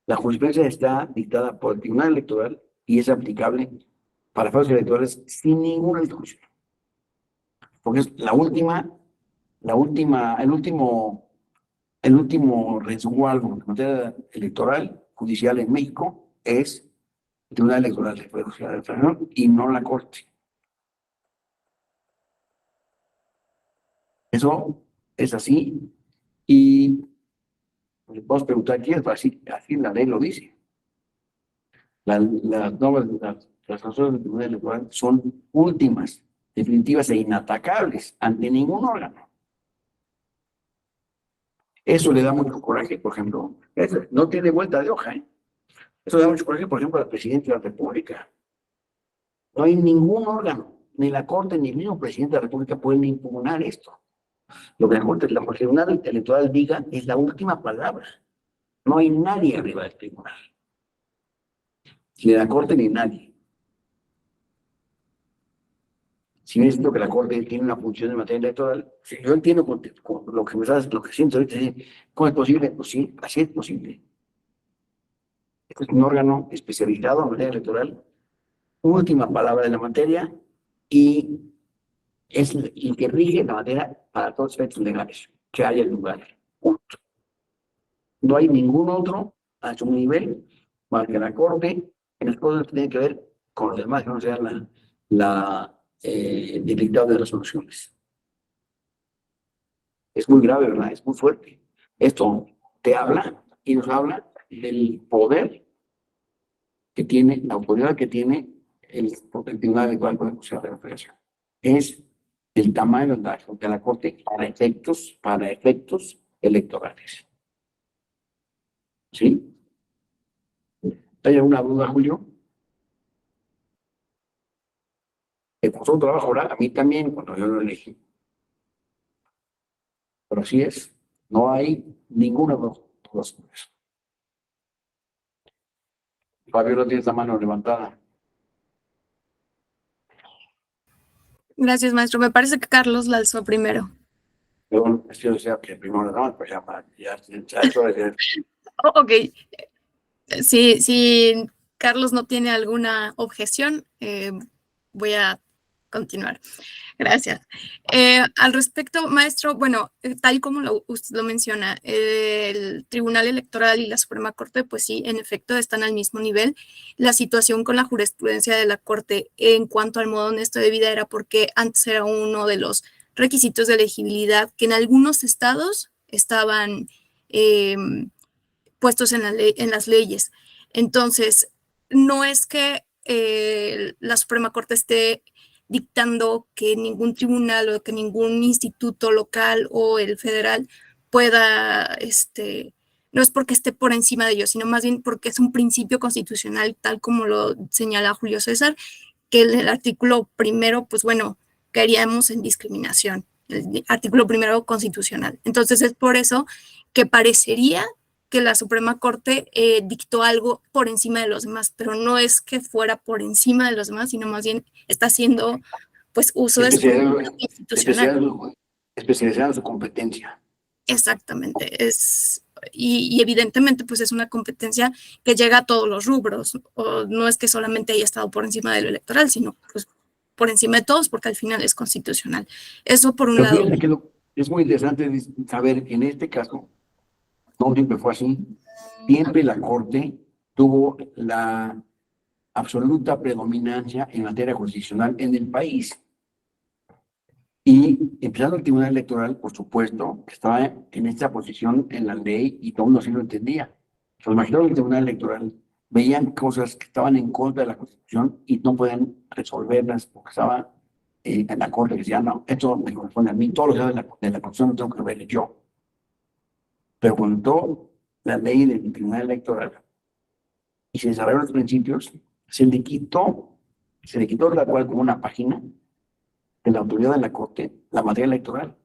La jurisprudencia está dictada por el Tribunal Electoral y es aplicable para fraudes electorales sin ninguna discusión. Porque es el último resguardo en materia electoral judicial en México es el Tribunal Electoral del Poder Judicial de la Federación y no la Corte. Eso es así. Y le podemos preguntar quién es, así la ley lo dice. Las normas, las sanciones del Tribunal Electoral son últimas, definitivas e inatacables ante ningún órgano. Eso le da mucho coraje, por ejemplo. No tiene vuelta de hoja, ¿eh? Eso le da mucho coraje, por ejemplo, al presidente de la República. No hay ningún órgano, ni la Corte, ni el mismo presidente de la República pueden impugnar esto. Lo que la Tribunal Electoral diga es la última palabra. No hay nadie arriba del tribunal. Ni la Corte ni nadie. Si bien es cierto que la Corte tiene una función en materia electoral, si yo entiendo con lo que me sabes, lo que siento ahorita, ¿cómo es posible? Pues sí, así es posible. Este es un órgano especializado en materia electoral, última palabra de la materia, y es el que rige la materia para todos los efectos legales que haya en lugar. Punto. No hay ningún otro a su nivel más que la Corte en las cosas que tienen que ver con los demás, que no sea el dictado de resoluciones. Es muy grave, ¿verdad? Es muy fuerte. Esto te habla y nos habla del poder que tiene, la autoridad que tiene el Tribunal Electoral con el Consejo de la Federación. Es el tamaño de la Corte para efectos electorales. ¿Sí? ¿Hay alguna duda, Julio? Me costó un trabajo ahora, a mí también, cuando yo lo elegí. Pero así es, no hay ninguna duda sobre eso. Fabio, no tienes la mano levantada. Gracias, maestro. Me parece que Carlos la alzó primero. Perdón, yo decía que primero no, pues ya eso es. Ok. Si Carlos no tiene alguna objeción, voy a continuar. Gracias. Al respecto, maestro, bueno, tal como usted lo menciona, el Tribunal Electoral y la Suprema Corte, pues sí, en efecto, están al mismo nivel. La situación con la jurisprudencia de la Corte en cuanto al modo honesto de vida era porque antes era uno de los requisitos de elegibilidad que en algunos estados estaban puestos en las leyes. Entonces, no es que la Suprema Corte esté dictando que ningún tribunal o que ningún instituto local o el federal pueda, no es porque esté por encima de ellos, sino más bien porque es un principio constitucional, tal como lo señala Julio César, que el artículo primero, pues bueno, caeríamos en discriminación, el artículo primero constitucional. Entonces es por eso que parecería que la Suprema Corte dictó algo por encima de los demás, pero no es que fuera por encima de los demás, sino más bien está haciendo pues uso de su competencia institucional. Especializada en su competencia. Exactamente, y evidentemente pues es una competencia que llega a todos los rubros, o no es que solamente haya estado por encima de lo electoral, sino pues por encima de todos, porque al final es constitucional. Eso por un Pero lado. que es muy interesante saber que en este caso no siempre fue así. Siempre la Corte tuvo la absoluta predominancia en materia constitucional en el país. Y empezando el Tribunal Electoral, por supuesto, que estaba en esta posición en la ley y todo el mundo así lo entendía. Los magistrados del Tribunal Electoral veían cosas que estaban en contra de la Constitución y no podían resolverlas porque estaba en la Corte que decía, no, esto me corresponde a mí, todos los días de la Constitución lo tengo que ver yo. Pero cuando entró la ley del Tribunal Electoral y se desarrollaron los principios, se le quitó la cual como una página de la autoridad de la Corte, la materia electoral,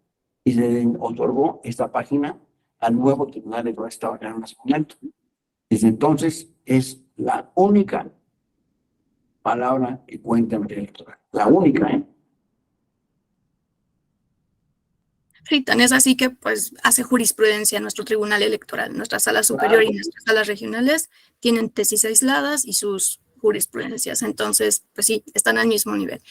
y se le otorgó esta página al nuevo Tribunal Electoral que estaba creando nacimiento. Desde entonces es la única palabra que cuenta en materia electoral. La única, ¿eh? Sí, tan es así que pues hace jurisprudencia nuestro Tribunal Electoral. Nuestra sala superior y nuestras salas regionales tienen tesis aisladas y sus jurisprudencias. Entonces, pues sí, están al mismo nivel.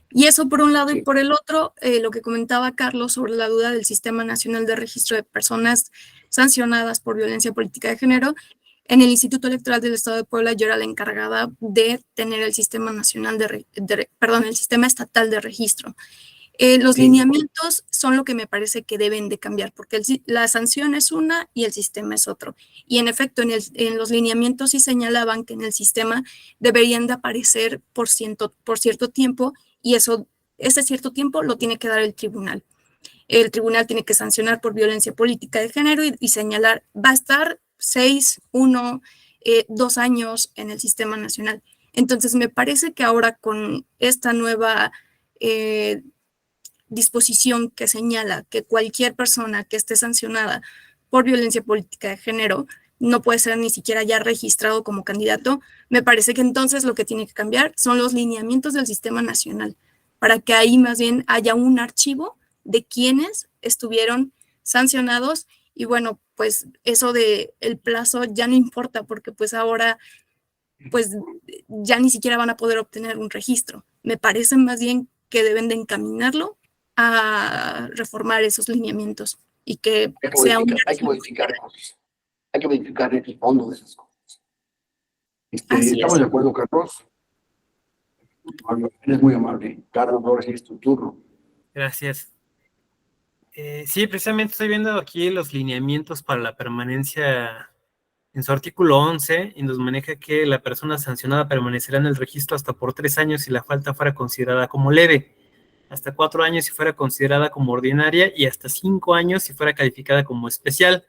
Y eso por un lado, sí. Y por el otro, lo que comentaba Carlos sobre la duda del Sistema Nacional de Registro de Personas sancionadas por violencia política de género. En el Instituto Electoral del Estado de Puebla yo era la encargada de tener el Sistema Nacional el Sistema Estatal de Registro. Los Sí. lineamientos son lo que me parece que deben de cambiar, porque la sanción es una y el sistema es otro. Y en efecto, en los lineamientos sí señalaban que en el sistema deberían de aparecer por cierto tiempo, y ese cierto tiempo lo tiene que dar el tribunal. El tribunal tiene que sancionar por violencia política de género y señalar, va a estar 6, 1, 2 años en el sistema nacional. Entonces, me parece que ahora con esta nueva disposición que señala que cualquier persona que esté sancionada por violencia política de género no puede ser ni siquiera ya registrado como candidato, me parece que entonces lo que tiene que cambiar son los lineamientos del sistema nacional, para que ahí más bien haya un archivo de quienes estuvieron sancionados. Y bueno, pues eso de el plazo ya no importa, porque pues ahora pues ya ni siquiera van a poder obtener un registro. Me parece más bien que deben de encaminarlo a reformar esos lineamientos y que sea un... Hay que modificar cosas. Hay que modificar el fondo de esas cosas. Así ¿Estamos es. de acuerdo, Carlos? Eres muy amable. Carlos, ahora sí es tu turno. Gracias. Sí, precisamente estoy viendo aquí los lineamientos para la permanencia en su artículo 11, y nos maneja que la persona sancionada permanecerá en el registro hasta por 3 años si la falta fuera considerada como leve, hasta 4 años si fuera considerada como ordinaria y hasta 5 años si fuera calificada como especial.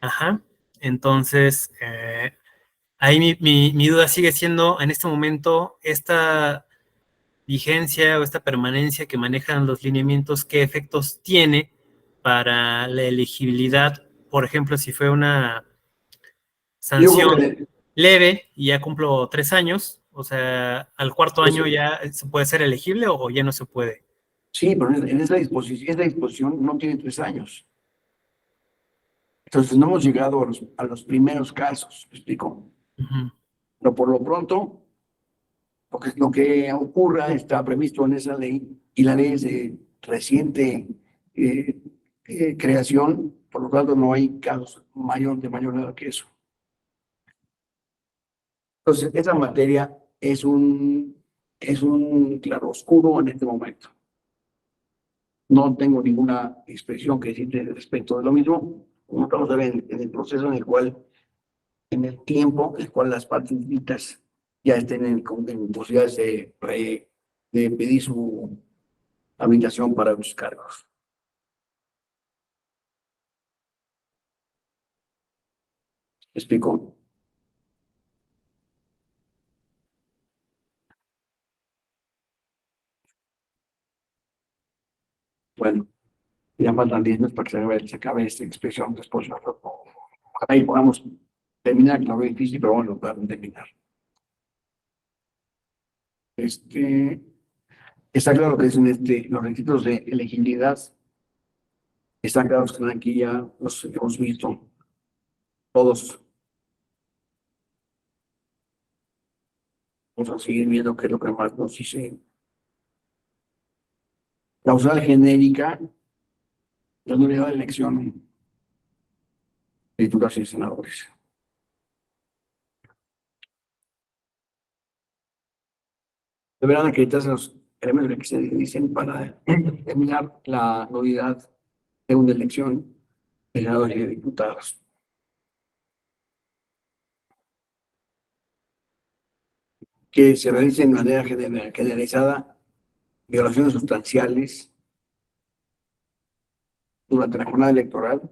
Ajá. Entonces, ahí mi duda sigue siendo, en este momento, esta vigencia o esta permanencia que manejan los lineamientos, ¿qué efectos tiene para la elegibilidad? Por ejemplo, si fue una sanción leve y ya cumplo 3 años, o sea, al cuarto año ya se puede ser elegible o ya no se puede. Sí, pero en esa disposición no tiene 3 años. Entonces no hemos llegado a los primeros casos, ¿me explico? Pero por lo pronto, lo que ocurra está previsto en esa ley, y la ley es de reciente creación, por lo tanto no hay casos de mayor edad que eso. Entonces, esa materia es un claroscuro en este momento. No tengo ninguna expresión que decirte respecto de lo mismo. Como estamos en el proceso en el tiempo en el cual las partes inscritas ya estén en posibilidades de pedir su habilitación para los cargos. ¿Me explico? Bueno, ya faltan 10 minutos para que se acabe esta expresión después. Ahí podamos terminar, que lo veo difícil, pero bueno, podemos terminar. Está claro que dicen los requisitos de elegibilidad. Están claros que aquí ya los hemos visto todos. Vamos a seguir viendo qué es lo que más nos dice. Causal genérica, la nulidad de elección de diputados y senadores. Deberán acreditarse los elementos que se dicen para determinar la nulidad de una elección de senadores y de diputados. Que se realicen de manera generalizada violaciones sustanciales durante la jornada electoral.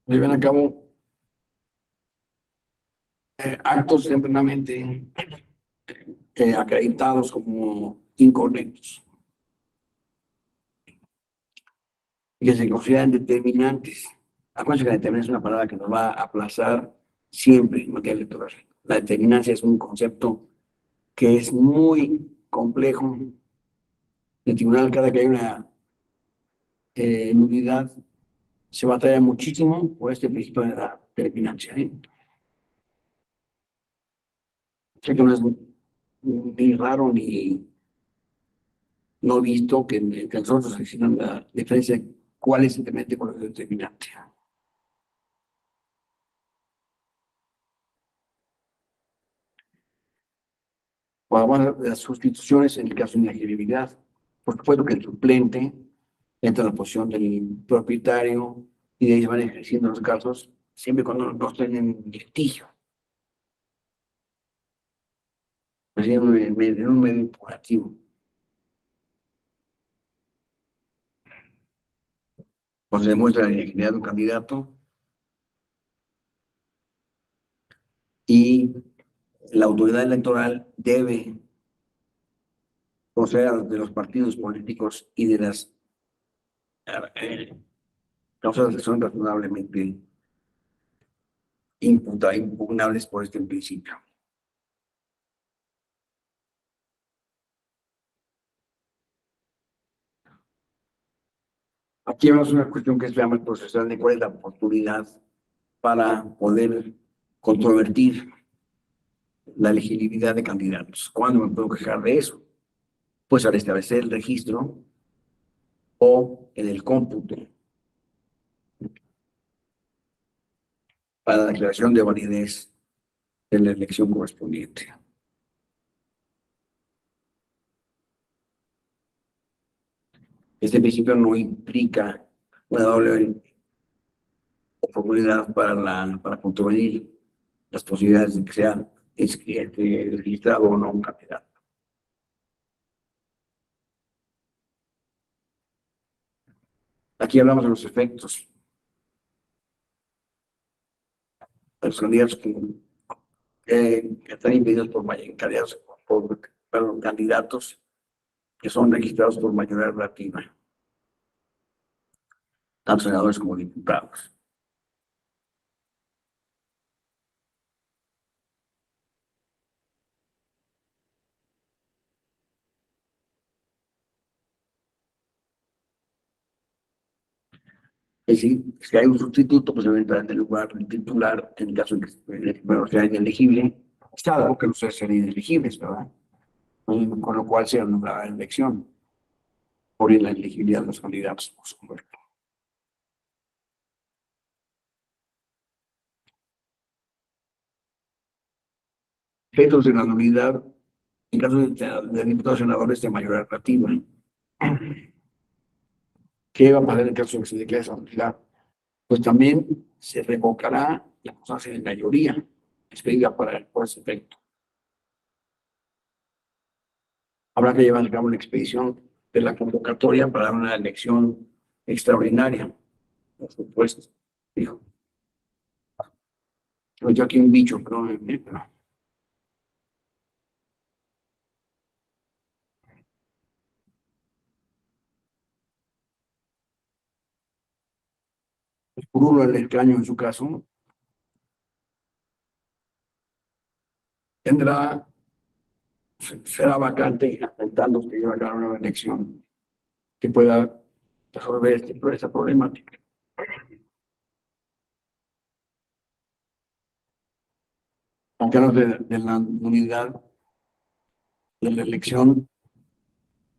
Llevan a cabo actos tempranamente acreditados como incorrectos y que se consideran determinantes. Acuérdense que la determinancia es una palabra que nos va a aplazar siempre en materia electoral. La determinancia es un concepto que es muy complejo. El tribunal, cada que hay una nulidad, se batalla muchísimo por este principio de la determinancia. Sé que no es ni raro ni no visto que nosotros hicieron la diferencia de cuál es simplemente con el determinante. o además de las sustituciones en el caso de inelegibilidad. Por supuesto que el suplente entra en la posición del propietario y de ahí se van ejerciendo los casos siempre cuando no estén en litigio. En un medio impugnativo. Cuando se demuestra la ilegitimidad de un candidato y la autoridad electoral debe proceder de los partidos políticos y de las causas que son razonablemente impugnables por este principio. Aquí vemos una cuestión que se llama procesal de cuál es la oportunidad para poder controvertir la elegibilidad de candidatos. ¿Cuándo me puedo quejar de eso? Pues al establecer el registro o en el cómputo para la declaración de validez de la elección correspondiente. Este principio no implica una doble oportunidad para controvertir las posibilidades de que sea registrado o no un candidato. Aquí hablamos de los efectos. Los candidatos que están impedidos por candidatos que son registrados por mayoría relativa, tanto senadores como diputados. Es decir, si hay un sustituto, pues debe entrar en el lugar del titular, en el caso de que el primero sea inelegible, salvo que los sean inelegibles, ¿verdad? Con lo cual se anula la elección por la elegibilidad de los candidatos, por supuesto. Efectos de la nulidad en caso de diputados senadores de mayoría relativa. ¿Qué va a pasar en caso de que se declare esa nulidad? Pues también se revocará la constancia de mayoría expedida por ese efecto. Habrá que llevar a cabo una expedición de la convocatoria para una elección extraordinaria, por supuesto. Dijo. Yo aquí un bicho, pero el curulo del escaño en su caso será vacante intentando que lleve a cabo una elección que pueda resolver esta problemática. En caso de la nulidad de la elección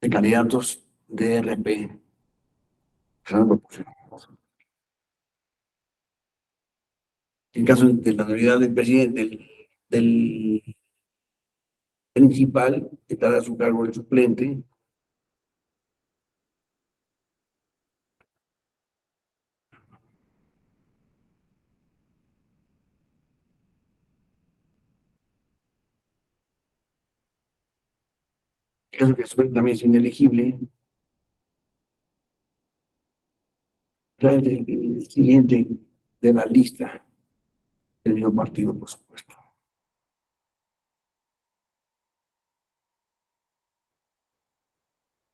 de candidatos de RP. En caso de la nulidad del presidente del principal, estará a su cargo el suplente. En caso que el suplente también es inelegible, será el siguiente de la lista del mismo partido, por supuesto.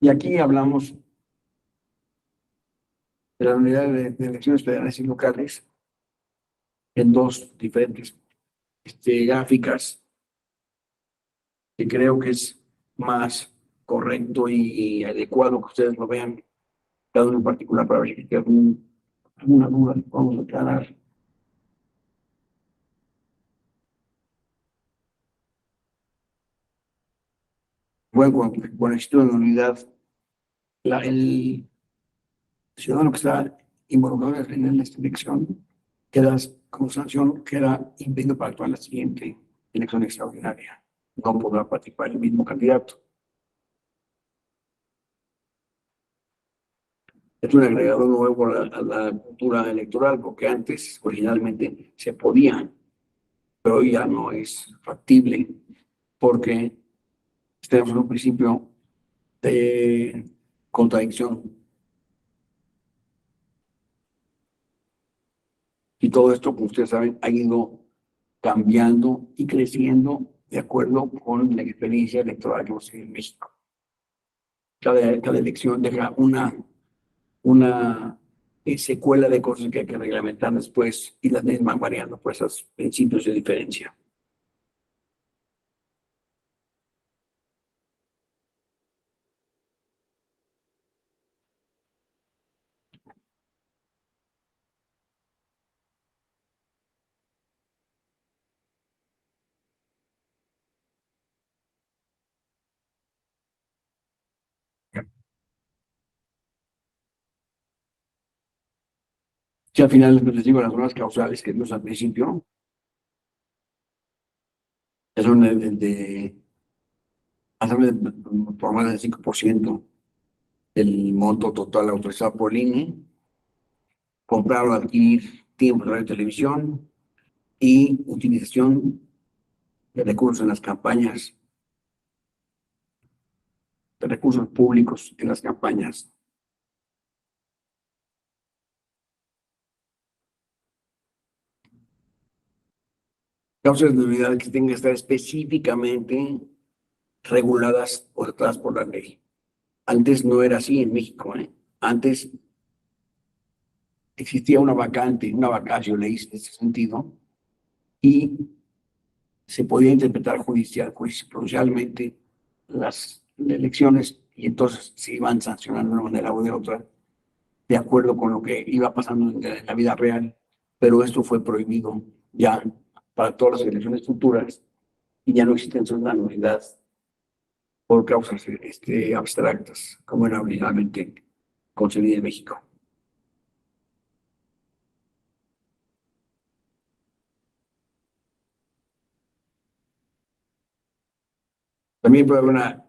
Y aquí hablamos de la unidad de elecciones federales y locales en dos diferentes gráficas, que creo que es más correcto y adecuado que ustedes lo vean cada uno en particular para ver si hay alguna duda que podamos aclarar. Bueno, con el sitio de unidad, el ciudadano que está involucrado en esta elección queda como sanción, queda impedido para actuar en la siguiente elección extraordinaria. no podrá participar el mismo candidato. Es un agregado nuevo a la cultura electoral, porque antes, originalmente, se podía, pero hoy ya no es factible, porque tenemos un principio de contradicción. Y todo esto, como ustedes saben, ha ido cambiando y creciendo de acuerdo con la experiencia electoral que hemos tenido en México. Cada elección deja una secuela de cosas que hay que reglamentar después y las leyes van variando por esos principios de diferencia. Si al final les digo las normas causales que vimos al principio, son hacerle por más del 5% el monto total autorizado por el INE, comprar o adquirir tiempo de radio y televisión y utilización de recursos en las campañas, de recursos públicos en las campañas. Causas de nulidad que tengan que estar específicamente reguladas o tratadas por la ley. Antes no era así en México, ¿eh? Antes existía una vacatio leis en ese sentido, y se podía interpretar judicialmente las elecciones, y entonces se iban sancionando de una manera u de otra, de acuerdo con lo que iba pasando en la vida real, pero esto fue prohibido ya para todas las elecciones futuras, y ya no existen esas nulidades por causas abstractas, como era originalmente concebida en México. También puede haber una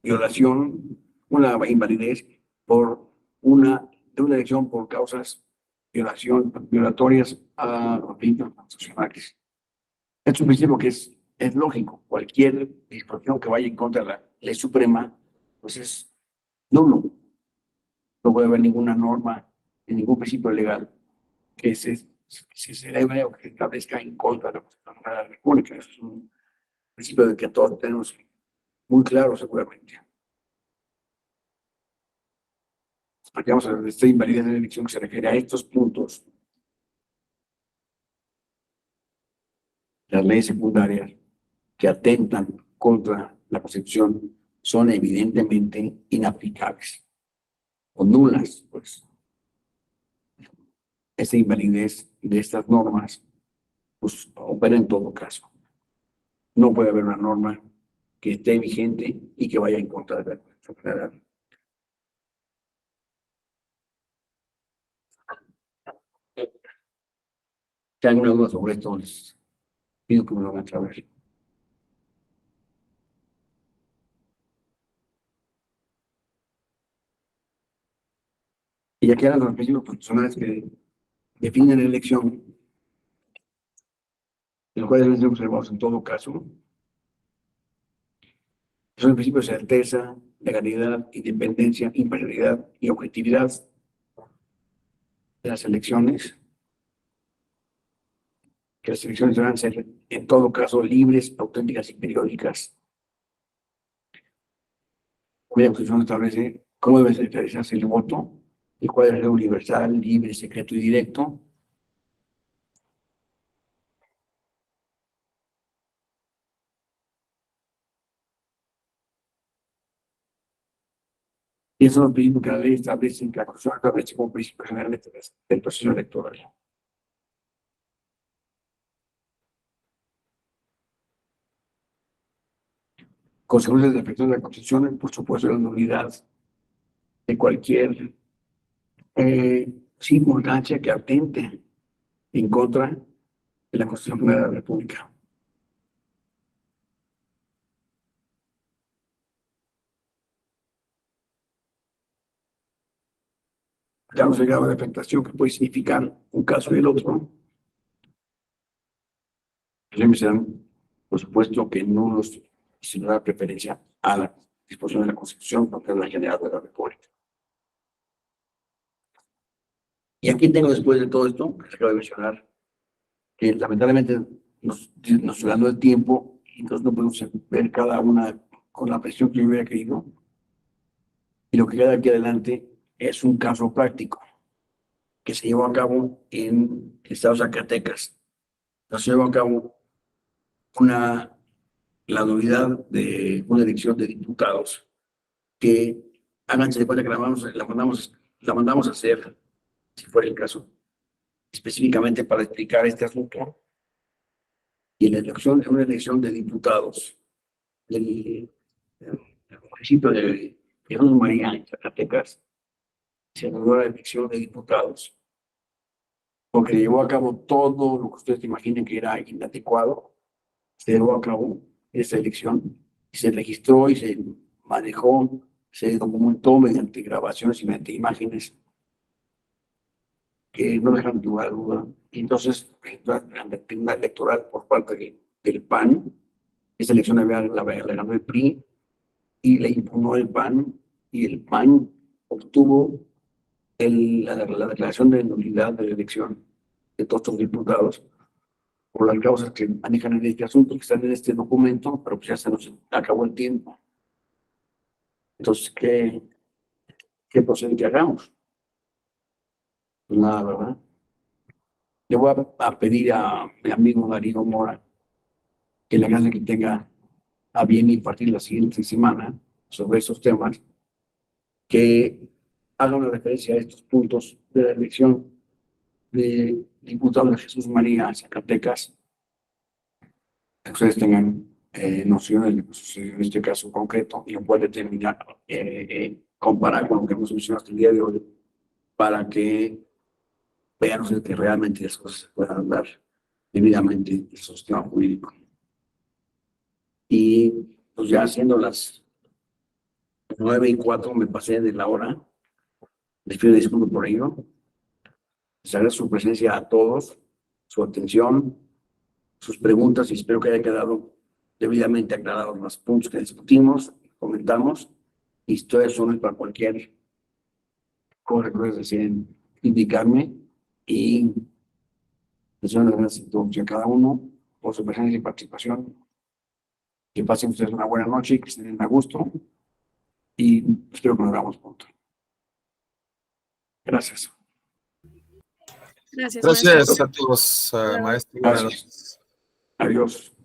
violación, una invalidez de una elección por causas violatorias a los principios constitucionales. Es un principio que es lógico. Cualquier disposición que vaya en contra de la ley suprema, pues es nulo. No puede haber ninguna norma, ningún principio legal que se celebre o que se establezca en contra de la Constitución de la República. Eso es un principio de que todos tenemos muy claro, seguramente. Aquí vamos a ver esta invalidez de la elección que se refiere a estos puntos. Las leyes secundarias que atentan contra la Constitución son evidentemente inaplicables o nulas, pues. Esta invalidez de estas normas, pues, opera en todo caso. No puede haber una norma que esté vigente y que vaya en contra de la Constitución Federal. Si hay alguna duda sobre esto, les pido que me lo hagan saber. Y aquí eran los principios constitucionales que definen la elección, los cuales deben ser observados en todo caso. Son principios de certeza, legalidad, independencia, imparcialidad y objetividad de las elecciones. Que las elecciones deberán ser, en todo caso, libres, auténticas y periódicas. La Constitución establece cómo debe realizarse el voto, el cual debe ser universal, libre, secreto y directo. Y eso es lo mismo que la ley establece, que la Constitución establece como principio general del proceso electoral. Consecuencias de efectos de la Constitución, por supuesto, la nulidad de cualquier circunstancia que atente en contra de la Constitución de la República. Digamos el grado de afectación que puede significar un caso y el otro. Siempre serán, por supuesto, que no los se da preferencia a la disposición de la Constitución, porque es la general de la República. Y aquí tengo, después de todo esto, que acabo de mencionar, que lamentablemente nos ganó el tiempo y entonces no podemos ver cada una con la presión que yo hubiera querido. Y lo que queda aquí adelante es un caso práctico que se llevó a cabo en el estado de Zacatecas. Se llevó a cabo la novedad de una elección de diputados que, háganse de cuenta que la mandamos a hacer, si fuera el caso, específicamente para explicar este asunto. Y la elección es una elección de diputados del municipio de Jesús María, en Zacatecas. Se logró la elección de diputados porque llevó a cabo todo lo que ustedes imaginen que era inadecuado. Se llevó a cabo esa elección y se registró y se manejó, se documentó mediante grabaciones y mediante imágenes que no dejan lugar a duda. Y entonces, la tribuna electoral por parte del PAN, esa elección la ganó el PRI y le impugnó el PAN, y el PAN obtuvo la declaración de nulidad de la elección de todos los diputados por las causas que manejan en este asunto, que están en este documento, pero pues ya se nos acabó el tiempo. Entonces, ¿qué procede que hagamos? Pues nada, ¿verdad? Le voy a pedir a mi amigo Darío Mora que le haga que tenga a bien impartir la siguiente semana sobre esos temas, que haga una referencia a estos puntos de la elección de diputado de Jesús María Zacatecas, que ustedes tengan noción de lo que sucedió en este caso concreto y lo pueden determinar, comparar con lo que hemos mencionado hasta el día de hoy, para que vean que realmente las cosas se puedan dar debidamente en el sistema jurídico. Y pues ya siendo las 9:04, me pasé de la hora. Les pido disculpas por ello. Les agradezco su presencia a todos, su atención, sus preguntas, y espero que haya quedado debidamente aclarados los puntos que discutimos, comentamos, y estoy a sus para cualquier cosa que ustedes deseen indicarme, y les doy las gracias a cada uno por su presencia y participación. Que pasen ustedes una buena noche y que estén a gusto, y espero que nos veamos pronto. Gracias. Gracias, Gracias maestro. a todos, maestro. Gracias. Adiós.